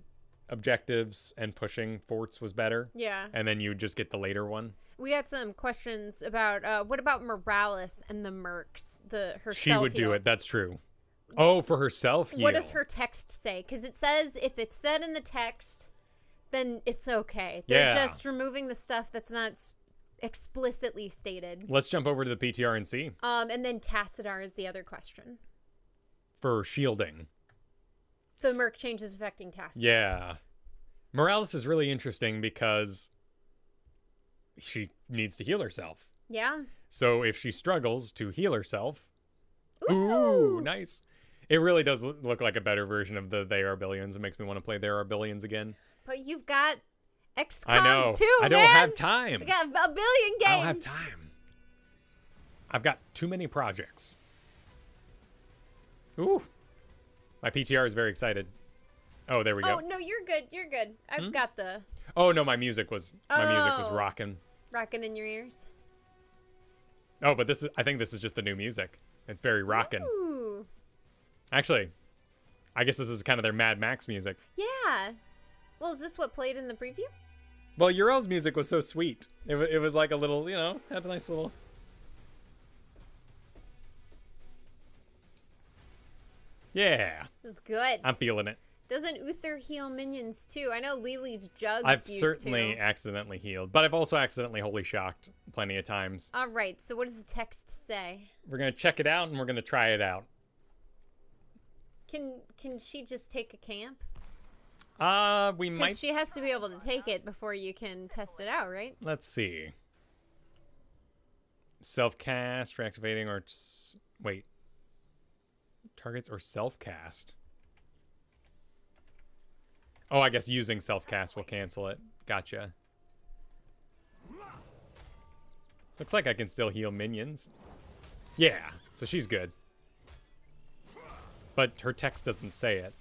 objectives and pushing forts was better. Yeah. And then you just get the later one. We had some questions about, what about Morales and the mercs? Her She would do it. That's true. Oh, for herself heal. What does her text say? Because it says if it's said in the text, then it's okay. They're just removing the stuff that's not explicitly stated. Let's jump over to the PTR and see. And then Tassadar is the other question. For shielding. The merc changes affecting Tassadar. Yeah. Morales is really interesting because she needs to heal herself. Yeah. So if she struggles to heal herself... Ooh, nice. It really does look like a better version of the They Are Billions. It makes me want to play There Are Billions again. But you've got XCOM I know. too, I don't have time. We got a billion games. I don't have time. I've got too many projects. Ooh. My PTR is very excited. Oh, there we go. Oh, no, you're good. You're good. I've got the... Oh, no, my music was rocking. Rocking in your ears. Oh, but I think this is just the new music. It's very rocking. Ooh. Actually, I guess this is kind of their Mad Max music. Yeah. Well, is this what played in the preview? Well, Urel's music was so sweet. It was like a little, had a nice little... Yeah. It's good. I'm feeling it. Doesn't Uther heal minions too? I know Lily's jugs I've certainly accidentally healed, but I've also accidentally holy shocked plenty of times. All right, so what does the text say? We're going to check it out and we're going to try it out. Can she just take a camp? We might... Because she has to be able to take it before you can test it out, right? Let's see. Self-cast, reactivating, or... Wait. Targets or self-cast? Oh, I guess using self-cast will cancel it. Gotcha. Looks like I can still heal minions. Yeah, so she's good. But her text doesn't say it.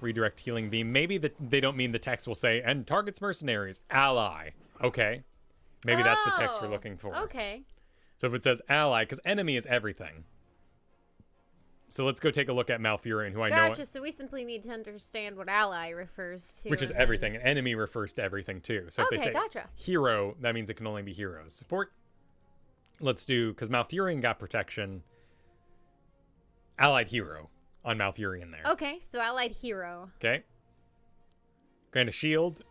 Redirect healing beam. Maybe they don't mean the text will say, and targets mercenaries, ally. Okay. Maybe that's the text we're looking for. Okay. So if it says ally, because enemy is everything. So let's go take a look at Malfurion, who I know... Gotcha, so we simply need to understand what ally refers to. Which is everything. And enemy refers to everything, too. So if they say hero, that means it can only be heroes. Support. Let's do... Because Malfurion got protection. Allied hero on Malfurion there. Okay, so allied hero. Okay. Grant a shield.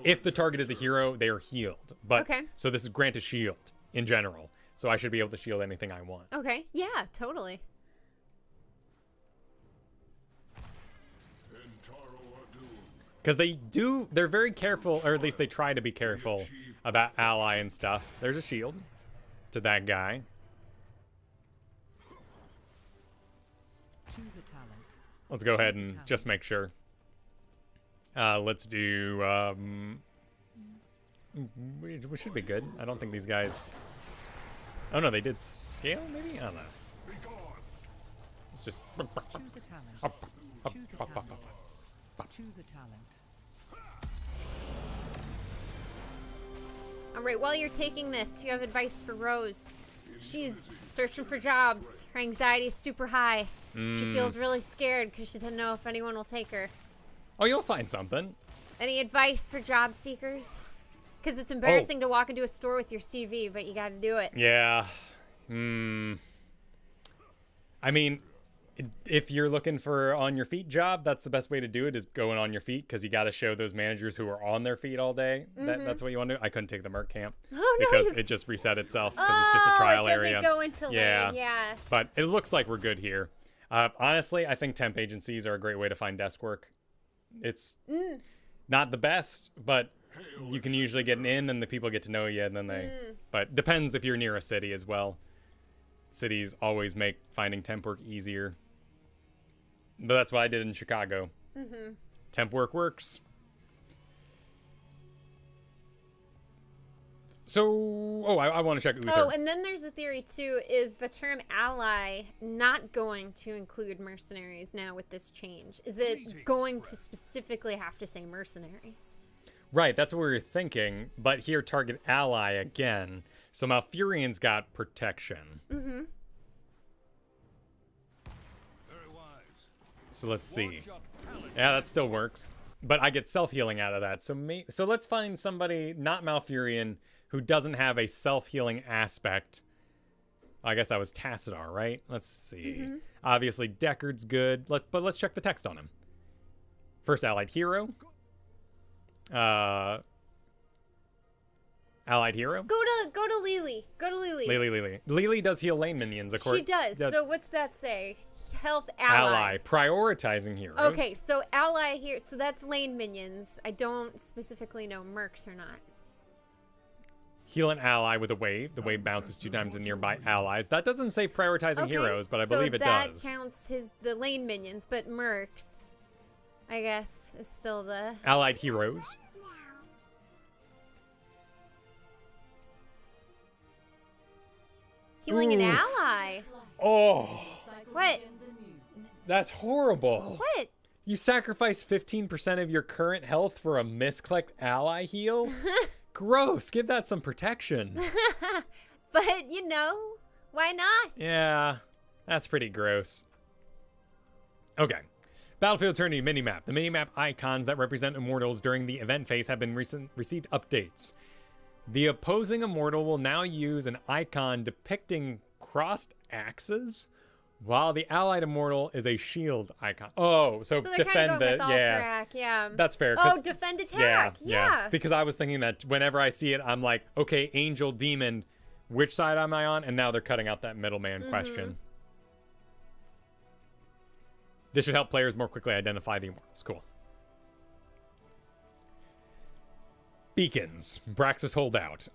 If the target is a hero, they are healed. But okay. So this is grant a shield in general. So I should be able to shield anything I want. Okay. Yeah, totally. Because they're very careful, or at least they try to be careful about ally and stuff. There's a shield to that guy. Choose a talent. Let's go ahead and just make sure. Let's do, we should be good. I don't think these guys, oh no, they did scale maybe? I don't know. It's just. Choose a talent. Choose a talent. Choose a talent. All right, while you're taking this, you have advice for Rose. She's searching for jobs. Her anxiety is super high. She feels really scared because she doesn't know if anyone will take her. Oh, you'll find something. Any advice for job seekers? Because it's embarrassing to walk into a store with your CV, but you got to do it. Yeah. I mean, if you're looking for on your feet job, that's the best way to do it, is going on your feet, because you got to show those managers who are on their feet all day. That's what you want to do. I couldn't take the Merc camp because it just reset itself because it's just a trial area. It doesn't go into lane, yeah. But it looks like we're good here. Honestly, I think temp agencies are a great way to find desk work. It's not the best, but you can usually get in and the people get to know you, and then they... But depends if you're near a city as well. Cities always make finding temp work easier. But that's what I did in Chicago. Temp work works. So, I want to check Uther. Oh, and then there's a theory, too, is the term ally not going to include mercenaries now with this change? Is it going to specifically have to say mercenaries? Right, that's what we were thinking. But here, target ally again. So Malfurion's got protection. So let's see. Yeah, that still works. But I get self-healing out of that. So let's find somebody, not Malfurion, who doesn't have a self-healing aspect. I guess that was Tassadar, right? Let's see. Obviously, Deckard's good. But let's check the text on him. First allied hero. Allied hero? Go to Lily. Go to Lily. Lily. Lily does heal lane minions, of course. She does. So what's that say? Health ally. Prioritizing heroes. Okay, so ally here. So that's lane minions. I don't specifically know mercs or not. Heal an ally with a wave. The wave bounces 2 times to nearby allies. That doesn't say prioritizing heroes, but I believe it does. So that counts the lane minions, but mercs, I guess, is still the... Allied heroes. Healing an ally. Oh. What? That's horrible. What? You sacrifice 15% of your current health for a misclicked ally heal? Gross. Give that some protection. But, you know, why not? Yeah, that's pretty gross. Okay. Battlefield Tourney minimap. The minimap icons that represent immortals during the event phase have been received updates. The opposing immortal will now use an icon depicting crossed axes, while the allied immortal is a shield icon. Oh, so defend it. Yeah. That's fair. Oh, defend attack. Yeah. Because I was thinking that whenever I see it, I'm like, okay, angel, demon, which side am I on? And now they're cutting out that middleman question. This should help players more quickly identify the immortals. Cool. Beacons. Braxis holdout.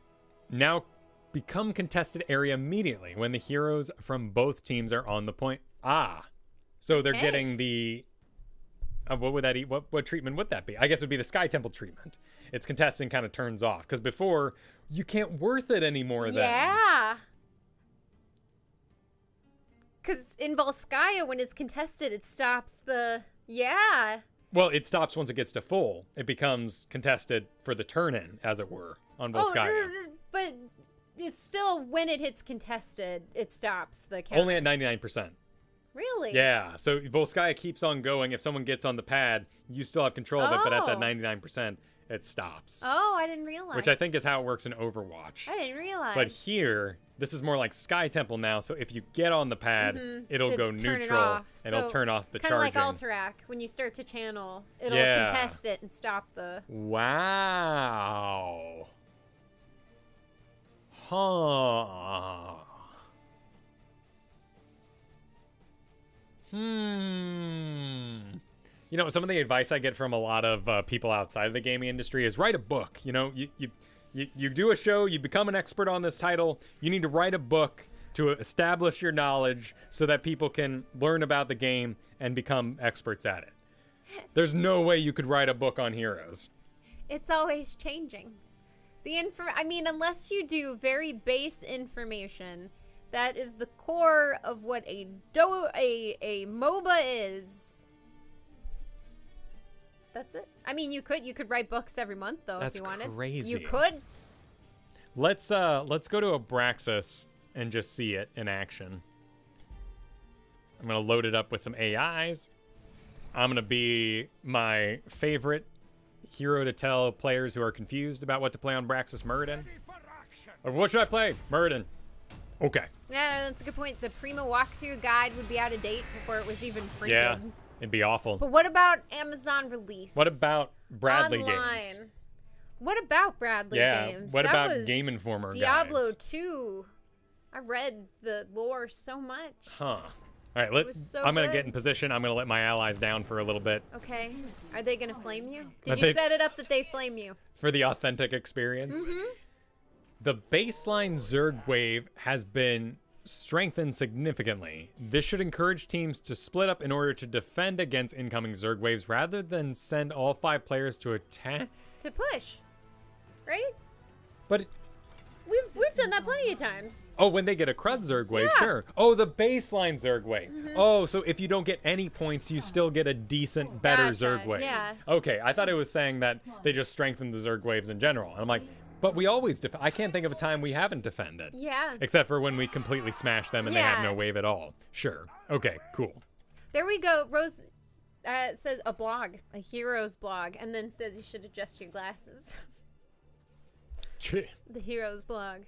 Now become contested area immediately when the heroes from both teams are on the point. So they're getting the... what would that eat? What treatment would that be? I guess it would be the Sky Temple treatment. It's contested and kind of turns off. Because before, you can't worth it anymore then. Yeah. Because in Volskaya, when it's contested, it stops the... Yeah. Well, it stops once it gets to full. It becomes contested for the turn-in, as it were, on Volskaya. But it's still, when it hits contested, it stops the count. Only at 99%. Really? Yeah, so Volskaya keeps on going. If someone gets on the pad, you still have control of it, but at that 99%, it stops. Oh, I didn't realize. Which I think is how it works in Overwatch. I didn't realize. But here, this is more like Sky Temple now, so if you get on the pad, it'll go neutral, and it'll turn off the charging. Kind of like Alterac. When you start to channel, it'll contest it and stop the... Wow. Huh. You know, some of the advice I get from a lot of people outside of the gaming industry is write a book. You know, you do a show, you become an expert on this title, you need to write a book to establish your knowledge so that people can learn about the game and become experts at it. There's no way you could write a book on Heroes. It's always changing. I mean, unless you do very base information, that is the core of what a MOBA is. That's it. I mean, you could write books every month though. That's if you wanted. Crazy. You could. Let's go to Abraxas and just see it in action. I'm gonna load it up with some AIs. I'm gonna be my favorite hero to tell players who are confused about what to play on Abraxas, Muradin. Or what should I play? Muradin. Okay. Yeah, that's a good point. The Prima walkthrough guide would be out of date before it was even printed. Yeah, it'd be awful. But what about Amazon release? What about Bradley Online? games? What about Bradley games? What that about was Game Informer Diablo guides? 2. I read the lore so much. Huh. All right, I'm going to get in position. I'm going to let my allies down for a little bit. Okay. Are they going to flame you? Did you set it up that they flame you? For the authentic experience? The baseline Zerg wave has been strengthened significantly. This should encourage teams to split up in order to defend against incoming Zerg waves rather than send all 5 players to attack. To push, right? But we've done that plenty of times. Oh, when they get a crud Zerg wave, sure. Oh, the baseline Zerg wave. Oh, so if you don't get any points, you still get a decent, better Zerg wave. Yeah. Okay, I thought it was saying that they just strengthened the Zerg waves in general. I'm like, but we always I can't think of a time we haven't defended. Yeah. Except for when we completely smash them and they have no wave at all. Sure. Okay, cool. There we go. Rose says a blog, a hero's blog, and then says you should adjust your glasses. The hero's blog.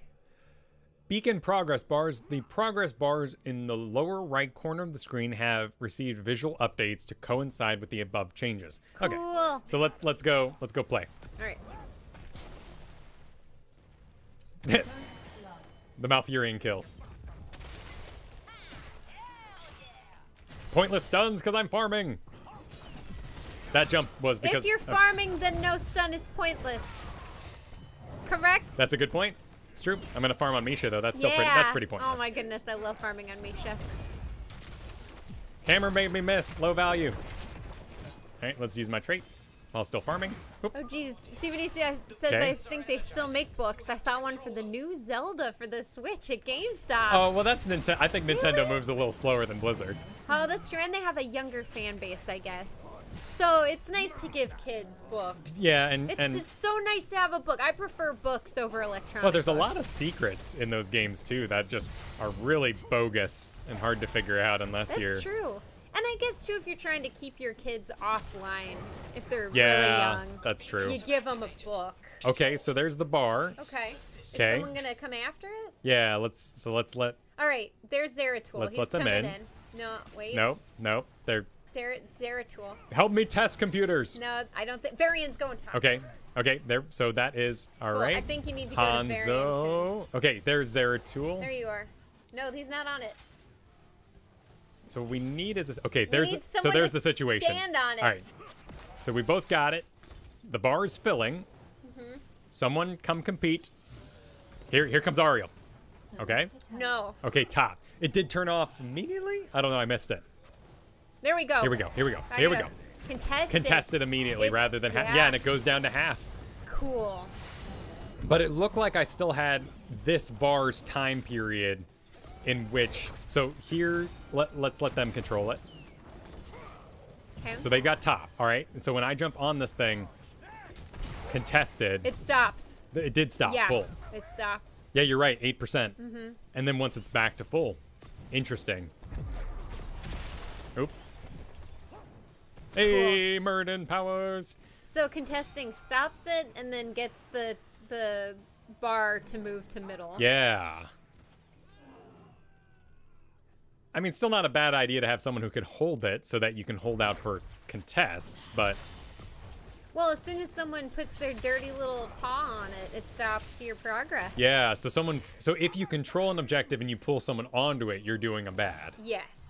Beacon progress bars. The progress bars in the lower right corner of the screen have received visual updates to coincide with the above changes. Cool. Okay. So let's go play. All right. The Malfurion kill. Pointless stuns because I'm farming. That jump was because if you're farming, then no stun is pointless. Correct? That's a good point. It's true. I'm gonna farm on Misha though. That's still pretty pointless. Oh my goodness, I love farming on Misha. Hammer made me miss. Low value. All right, let's use my trait while still farming. Oop. Oh geez, Stevenesia says I think they still make books. I saw one for the new Zelda for the Switch at GameStop. Oh well, that's Nintendo. I think Nintendo moves a little slower than Blizzard. Oh, that's true, and they have a younger fan base, I guess. So it's nice to give kids books. Yeah, it's so nice to have a book. I prefer books over electronic Well, there's books. a lot of secrets in those games too that just are really bogus and hard to figure out unless you're. That's true. And I guess too, if you're trying to keep your kids offline, if they're really young, that's true. You give them a book. Okay, so there's the bar. Okay. Okay. Is someone gonna come after it? Yeah, let's let. All right, there's Zeratul. Let's He's let them coming in. No, wait. Nope. They're. Zeratul. Help me test computers. No, I don't think Varian's going top. Okay. There. So that is all right. I think you need to go to Varian. Hanzo. Okay, there's Zeratul. There you are. No, he's not on it. So we need is this. Okay, there's the situation. Stand on it. All right. So we both got it. The bar is filling. Someone come compete. Here comes Ariel. Okay. No. Okay, top. It did turn off immediately. I don't know. I missed it. There we go. Here we go. Contested immediately rather than half. Yeah, and it goes down to half. Cool. But it looked like I still had this bar's time period in which. So here, let's let them control it. Okay. So they got top. All right. And so when I jump on this thing, contested. It stops. It did stop full. It stops. Yeah, you're right. 8%. And then once it's back to full. Interesting. Oop. Hey, Murden powers. So contesting stops it and then gets the bar to move to middle. Yeah. I mean, still not a bad idea to have someone who could hold it so that you can hold out for contests, but... Well, as soon as someone puts their dirty little paw on it, it stops your progress. Yeah, so if you control an objective and you pull someone onto it, you're doing a bad. Yes.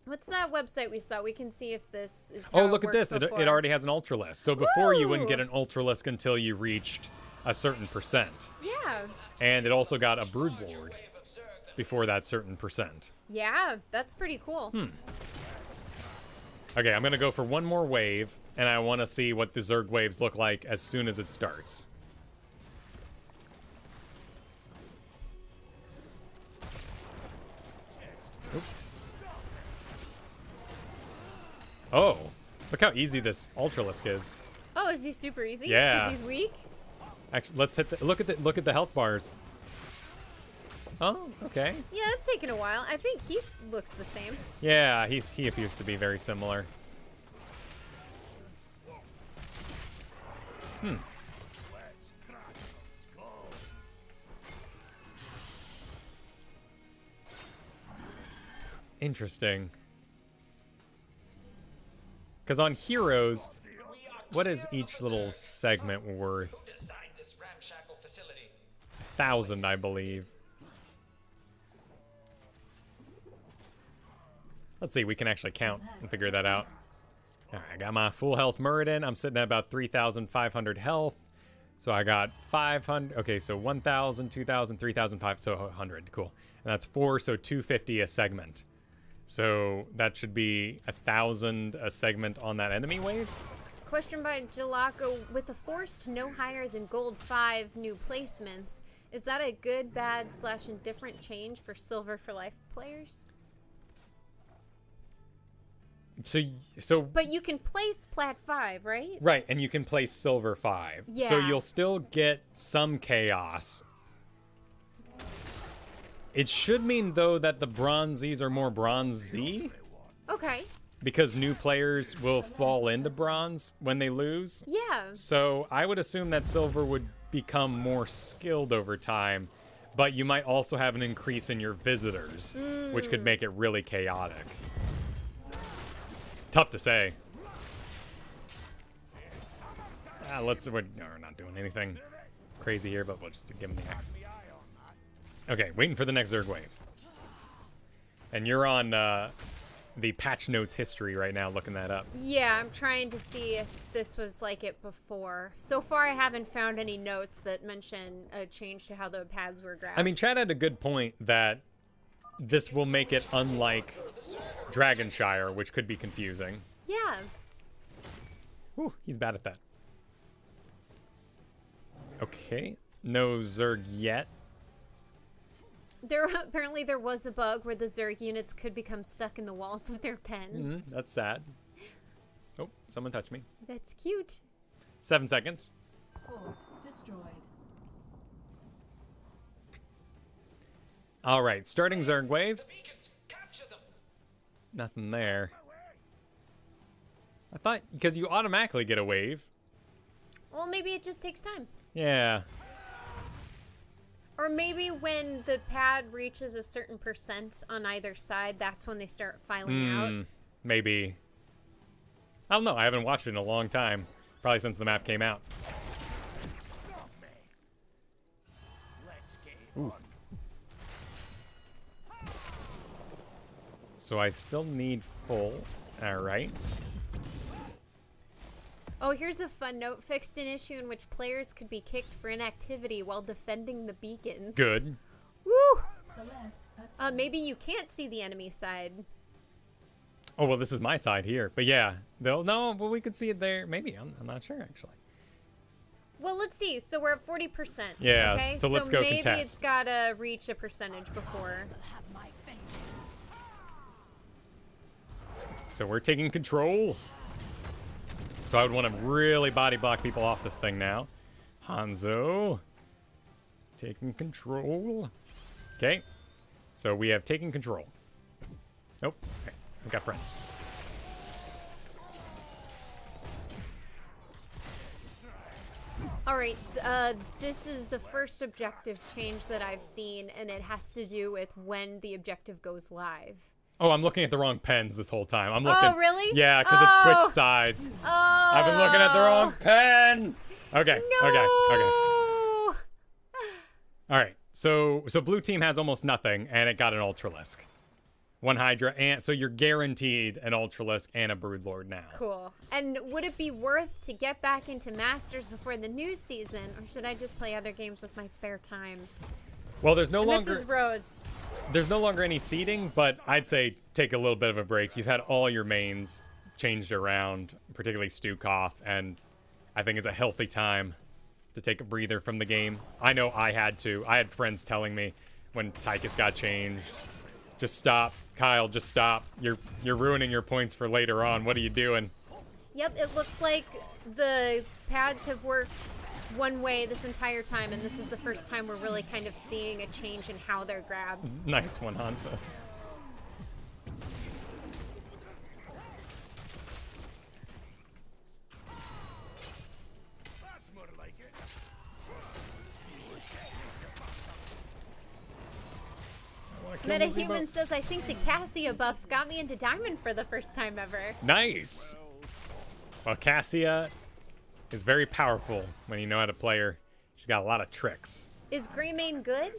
What's that website we saw? We can see if this is how Oh, look it at this. It already has an Ultralisk. So before you wouldn't get an Ultralisk until you reached a certain percent. Yeah. And it also got a Broodlord before that certain percent. Yeah, that's pretty cool. Okay, I'm going to go for one more wave, and I want to see what the Zerg waves look like as soon as it starts. Oop. Oh, look how easy this Ultralisk is. Oh, is he super easy? Yeah. Because he's weak? Actually, let's hit the look at the health bars. Oh, okay. Yeah, it's taken a while. I think he looks the same. Yeah, he appears to be very similar. Interesting. Because on Heroes, what is each little segment worth? 1,000, I believe. Let's see, we can actually count and figure that out. All right, I got my full health Muradin. I'm sitting at about 3,500 health. So I got 500. Okay, so 1,000, 2,000, 3,005, so 100. Cool. And that's 4, so 250 a segment. So that should be 1,000 a segment on that enemy wave. Question by Jalako. With a forced no higher than gold 5 new placements, is that a good, bad, / indifferent change for Silver for Life players? So But you can place Plat 5, right? right, and you can place Silver 5. So Yeah. you'll still get some chaos. It should mean, though, that the Bronzies are more bronzy, Okay. because new players will fall into bronze when they lose. Yeah. So I would assume that Silver would become more skilled over time, but you might also have an increase in your visitors, which could make it really chaotic. Tough to say. We're not doing anything crazy here, but we'll just give him the X. Okay, waiting for the next Zerg wave. And you're on the patch notes history right now, looking that up. Yeah, I'm trying to see if this was like it before. So far, I haven't found any notes that mention a change to how the pads were grabbed. I mean, Chad had a good point that this will make it unlike Dragonshire, which could be confusing. Yeah. Whew, he's bad at that. Okay, no Zerg yet. Apparently there was a bug where the Zerg units could become stuck in the walls of their pens. That's sad. Oh, someone touched me. That's cute. 7 seconds. Fort destroyed. All right, starting Zerg wave. Nothing there. I thought, because you automatically get a wave. Well, maybe it just takes time. Yeah. Or maybe when the pad reaches a certain percent on either side, that's when they start filing out. Maybe. I don't know. I haven't watched it in a long time. Probably since the map came out. Ooh. So I still need full. All right. Oh, here's a fun note. Fixed an issue in which players could be kicked for inactivity while defending the beacons. Good. Woo! Maybe you can't see the enemy side. Oh, well, this is my side here. But yeah, but we could see it there. Maybe. I'm not sure, actually. Well, let's see. So we're at 40%. Yeah, Okay? so let's go maybe contest. it's got to reach a percentage before. So we're taking control. So I would want to really body block people off this thing now. Hanzo. Taking control. Okay. So we have taken control. Nope. Okay. We've got friends. All right, this is the first objective change that I've seen, and it has to do with when the objective goes live. Oh, I'm looking at the wrong pens this whole time. I'm looking. Oh, really? Yeah, because it switched sides. Oh. I've been looking at the wrong pen. Okay. No. Okay. All right. So blue team has almost nothing, and it got an Ultralisk. One Hydra, and so you're guaranteed an Ultralisk and a Broodlord now. Cool. And would it be worth to get back into Masters before the new season, or should I just play other games with my spare time? Well, there's no and longer. This is Rhodes. There's no longer any seeding, but I'd say take a little bit of a break. You've had all your mains changed around, particularly Stukov, and I think it's a healthy time to take a breather from the game. I know I had to. I had friends telling me when Tychus got changed, just stop, Kyle, just stop. You're ruining your points for later on. What are you doing? Yep, it looks like the pads have worked one way this entire time, and this is the first time we're really kind of seeing a change in how they're grabbed. Nice one, Hansa. MetaHuman says, I think the Cassia buffs got me into Diamond for the first time ever. Nice. Well, Cassia is very powerful when you know how to play her. She's got a lot of tricks. Is Greymane good?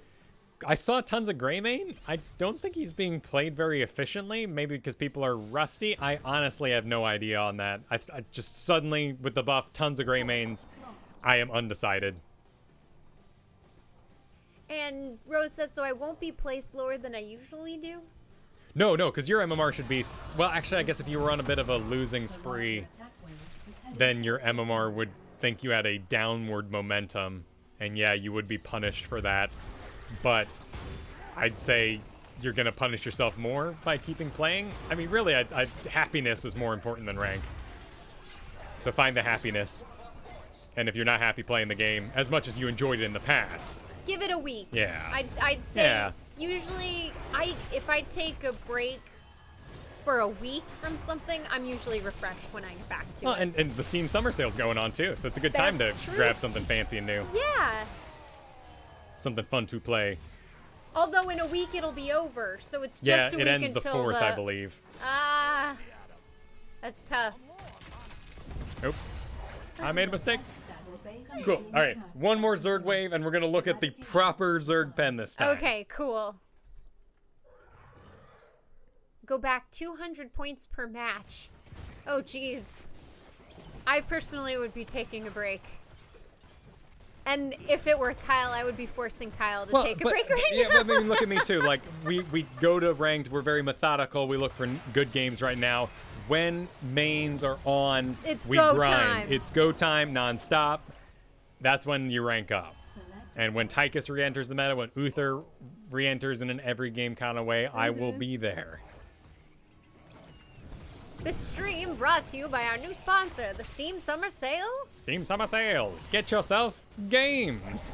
I saw tons of Greymane. I don't think he's being played very efficiently, maybe because people are rusty. I honestly have no idea on that. I just suddenly, with the buff, tons of Greymanes, I am undecided. And Rose says, so I won't be placed lower than I usually do? No, because your MMR should be... Well, actually, I guess if you were on a bit of a losing spree, then your MMR would think you had a downward momentum. And yeah, you would be punished for that. But I'd say you're going to punish yourself more by keeping playing. I mean, really, happiness is more important than rank. So find the happiness. And if you're not happy playing the game, as much as you enjoyed it in the past... Give it a week. Yeah. I'd say usually if I take a break for a week from something, I'm usually refreshed when I get back to it. And the Steam Summer Sale's going on too, so it's a good time to grab something fancy and new. Yeah. Something fun to play. Although in a week it'll be over, so it's just a week until it ends the 4th, I believe. That's tough. Nope. I made a mistake. Cool. All right, one more Zerg wave, and we're going to look at the proper Zerg pen this time. Okay, cool. Go back 200 points per match. Oh, geez. I personally would be taking a break. And if it were Kyle, I would be forcing Kyle to take a break right now. Yeah, but I mean, look at me too. Like, we go to ranked, we're very methodical, we look for good games right now. When mains are on, we grind. It's go time nonstop. That's when you rank up. And when Tychus re-enters the meta, when Uther re-enters in an every game kind of way, I will be there. This stream brought to you by our new sponsor, the Steam Summer Sale. Steam Summer Sale. Get yourself games.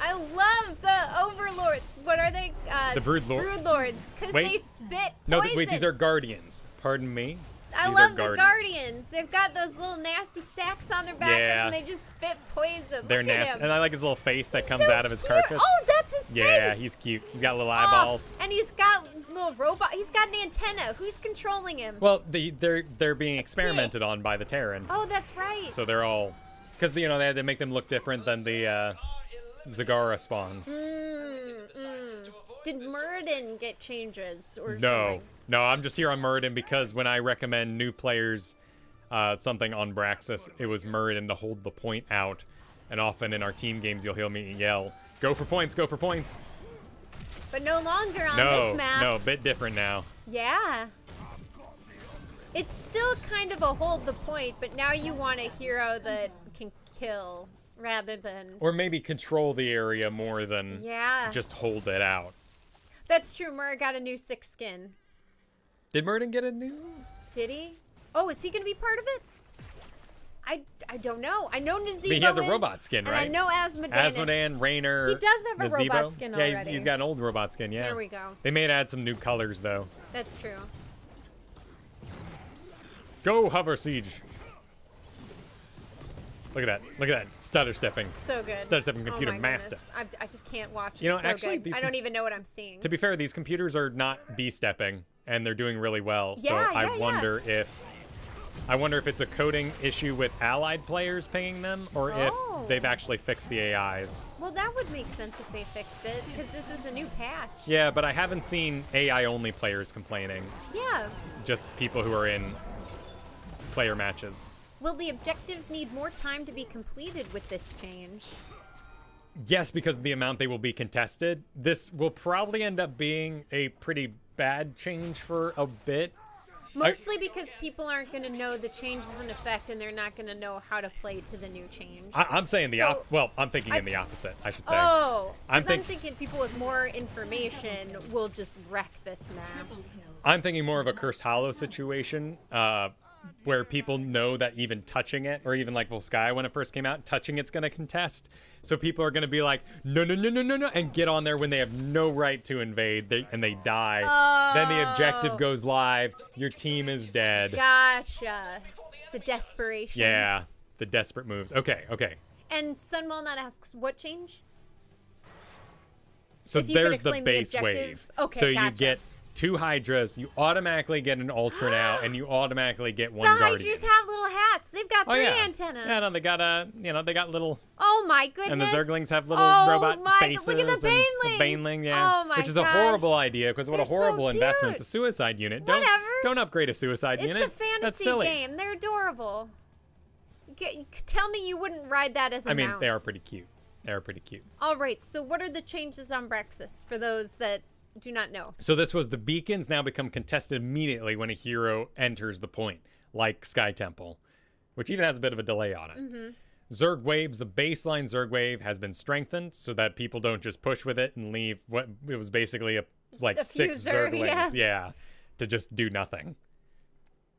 I love the Overlord. What are they? The Broodlord. Broodlords, because they spit poison. No, wait, these are Guardians. Pardon me. I love the Guardians. They've got those little nasty sacks on their back, and they just spit poison. They're nasty. And I like his little face that comes out of his carcass. Oh, that's his face. Yeah, he's cute. He's got little eyeballs. And he's got little robot. He's got an antenna. Who's controlling him? Well, they're being experimented on by the Terran. Oh, that's right. So they're all, because they had to make them look different than the Zagara spawns. Did Muradin get changes or something? No, I'm just here on Muradin because when I recommend new players something on Braxis, it was Muradin to hold the point out. And often in our team games, you'll hear me yell, "Go for points, go for points." But no longer on this map. No, a bit different now. Yeah. It's still kind of a hold the point, but now you want a hero that can kill rather than... Or maybe control the area more than just hold it out. That's true. Murr got a new 6 skin. Did Muradin get a new? Did he? Oh, is he going to be part of it? I don't know. I know Nazebo he has a robot skin, right? I know Asmodean. Asmodean, Raynor. He does have a robot skin already. Yeah, he's got an old robot skin, yeah. There we go. They may add some new colors, though. That's true. Go hover siege. Look at that. Look at that. Stutter stepping. So good. Stutter stepping computer master. I just can't watch it. You know, so actually, good. I don't even know what I'm seeing. To be fair, these computers are not B-stepping, and they're doing really well. So I wonder if it's a coding issue with allied players pinging them, or if they've actually fixed the AIs. Well, that would make sense if they fixed it, because this is a new patch. Yeah, but I haven't seen AI-only players complaining. Yeah. Just people who are in player matches. Will the objectives need more time to be completed with this change? Yes, because of the amount they will be contested. This will probably end up being a pretty bad change for a bit. Mostly because people aren't going to know the change is in effect, and they're not going to know how to play to the new change. I'm saying I'm thinking in the opposite, I should say. Oh, I'm thinking people with more information will just wreck this map. I'm thinking more of a Cursed Hollow situation, where people know that even touching it, or even like Volskaya when it first came out, touching it's going to contest. So people are going to be like, no, and get on there when they have no right to invade, and they die. Then the objective goes live. Your team is dead. Gotcha. The desperation. Yeah, the desperate moves. Okay. And Sun Walnut asks, what change? So there's the base wave. Okay, so gotcha. you get 2 Hydras, you automatically get an Ultra now, and you automatically get 1 the Guardian. Hydras have little hats. They've got 3 antennas. Yeah, no, they got they got little. Oh my goodness. And the Zerglings have little robot faces. Look at the Baneling. The Baneling, yeah. Oh my Which is a horrible idea, because what a horrible so investment. It's a suicide unit. Don't upgrade a suicide unit. It's a fantasy That's silly. game. They're adorable. Tell me you wouldn't ride that as a mount. I mean, they are pretty cute. All right, so what are the changes on Brexus for those that do not know? So this was the beacons now become contested immediately when a hero enters the point, like Sky Temple, which even has a bit of a delay on it. Zerg waves, the baseline Zerg wave has been strengthened so that people don't just push with it and leave what it was basically a 6 Zerglings, to just do nothing.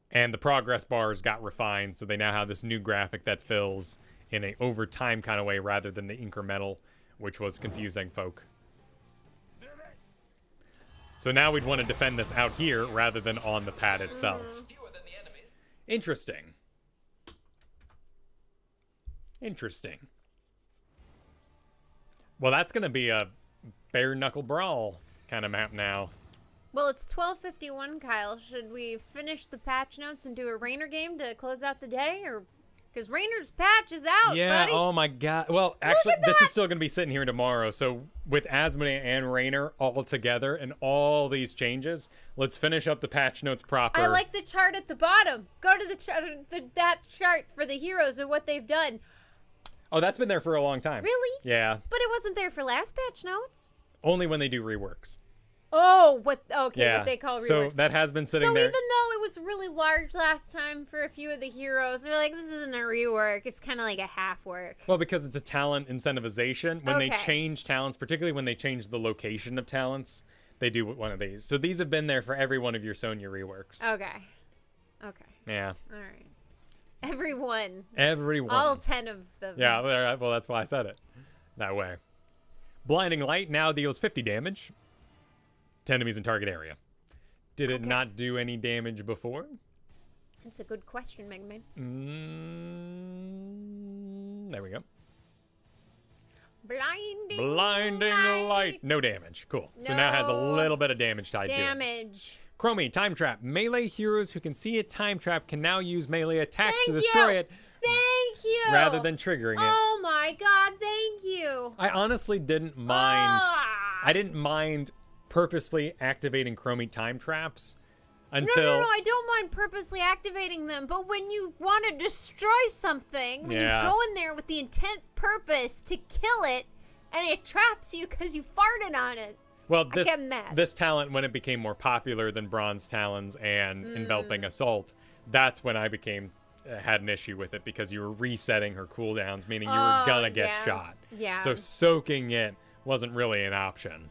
And the progress bars got refined, so they now have this new graphic that fills in a over time kind of way rather than the incremental, which was confusing folk. So now we'd want to defend this out here rather than on the pad itself. Interesting. Well, that's going to be a bare knuckle brawl kind of map now. Well, it's 12:51, Kyle. Should we finish the patch notes and do a Rainer game to close out the day? Or because Rainer's patch is out, buddy. Oh my god. Well, actually, this is still going to be sitting here tomorrow. So with Asmodee and Rainer all together and all these changes, let's finish up the patch notes proper. I like the chart at the bottom. Go to the chart, that chart for the heroes and what they've done. Oh, that's been there for a long time. Really? Yeah. But it wasn't there for last patch notes? Only when they do reworks. Oh, what they call reworks. So that has been sitting there. So even though it was really large last time for a few of the heroes, they're like, this isn't a rework. It's kind of like a half work. Well, because it's a talent incentivization. When they change talents, particularly when they change the location of talents, they do one of these. So these have been there for every one of your Sonya reworks. Okay. Yeah. All right. Everyone. All 10 of them. Yeah, well, that's why I said it that way. Blinding Light now deals 50 damage to enemies in target area. Did it not do any damage before? That's a good question, Megman. There we go. Blinding light. No damage. Cool. No. So now it has a little bit of damage tied to it. Chromie, Time Trap. Melee heroes who can see a Time Trap can now use melee attacks to destroy it. Thank you. Rather than triggering it. Oh my god, thank you. I honestly didn't mind. I didn't mind purposely activating Chromie Time Traps until... No, I don't mind purposely activating them, but when you want to destroy something, when you go in there with the intent purpose to kill it, and it traps you because you farted on it. Well, this talent, when it became more popular than Bronze Talons and Enveloping Assault, that's when I had an issue with it, because you were resetting her cooldowns, meaning you were gonna get shot. Yeah. So soaking it wasn't really an option.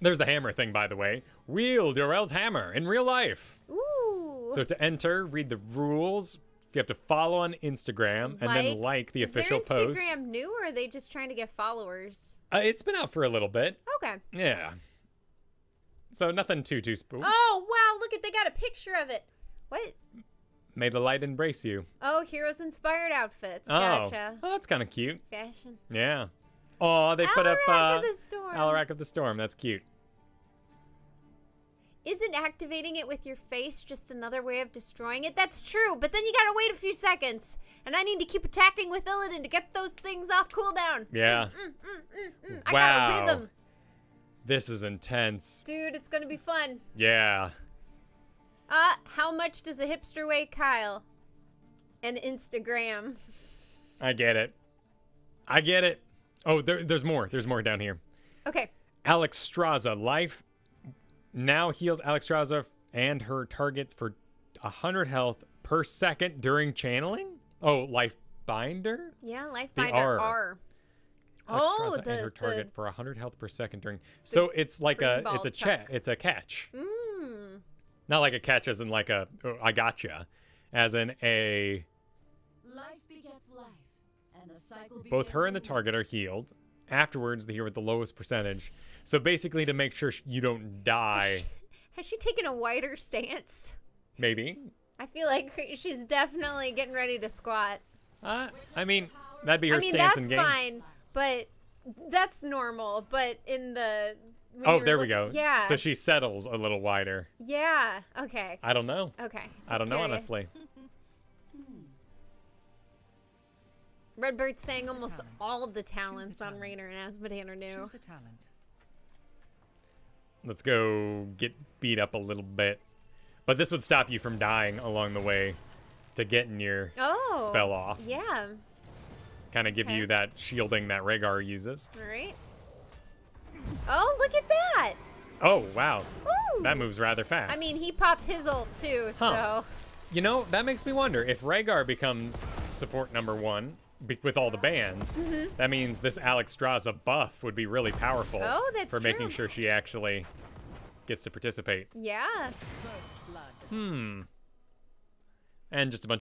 There's the hammer thing, by the way. Wield Yorel's hammer in real life. Ooh. So to enter, read the rules. You have to follow on Instagram and then like the official post. Is their Instagram new, or are they just trying to get followers? It's been out for a little bit. Okay. Yeah. So nothing too spooky. Oh, wow, look it, they got a picture of it. What? May the light embrace you. Oh, heroes inspired outfits. Oh, Gotcha. well, that's kind of cute. Fashion. Yeah. Oh, they put up Alarak of the Storm. Alarak of the Storm. That's cute. Isn't activating it with your face just another way of destroying it? That's true, but then you gotta wait a few seconds. And I need to keep attacking with Illidan to get those things off cooldown. Yeah. I got a rhythm. This is intense. Dude, it's gonna be fun. Yeah. How much does a hipster weigh, Kyle? An Instagram. I get it. I get it. Oh, there's more. There's more down here. Okay. Alexstrasza. Life now heals Alexstrasza and her targets for 100 health per second during channeling? Oh, Life Binder? Yeah, Life The Binder R. R. Oh, and her target for 100 health per second during. So it's like it's a catch. Mm. Not like a catch as in like a I gotcha, as in a. Life begets life, and the cycle Both her and the target are healed. Afterwards, the hero with the lowest percentage. So basically, to make sure you don't die. Has she taken a wider stance? Maybe. I feel like she's definitely getting ready to squat. I mean, that'd be her stance in game. That's fine, but that's normal. But in the oh, there we go. Yeah. So she settles a little wider. Yeah. Okay. I don't know. Okay. I don't know, honestly. Redbird's saying almost all of the talents on Raynor and Asmodean are new. Choose a talent. Let's go get beat up a little bit. But this would stop you from dying along the way to getting your spell off. Yeah. Kind of give you that shielding that Rhaegar uses. All right. Oh, look at that. Oh, wow. Woo. That moves rather fast. I mean, he popped his ult too, so. You know, that makes me wonder if Rhaegar becomes support #1 with all the bans. That means this Alexstrasza buff would be really powerful for making sure she actually gets to participate. Yeah. First blood. And just a bunch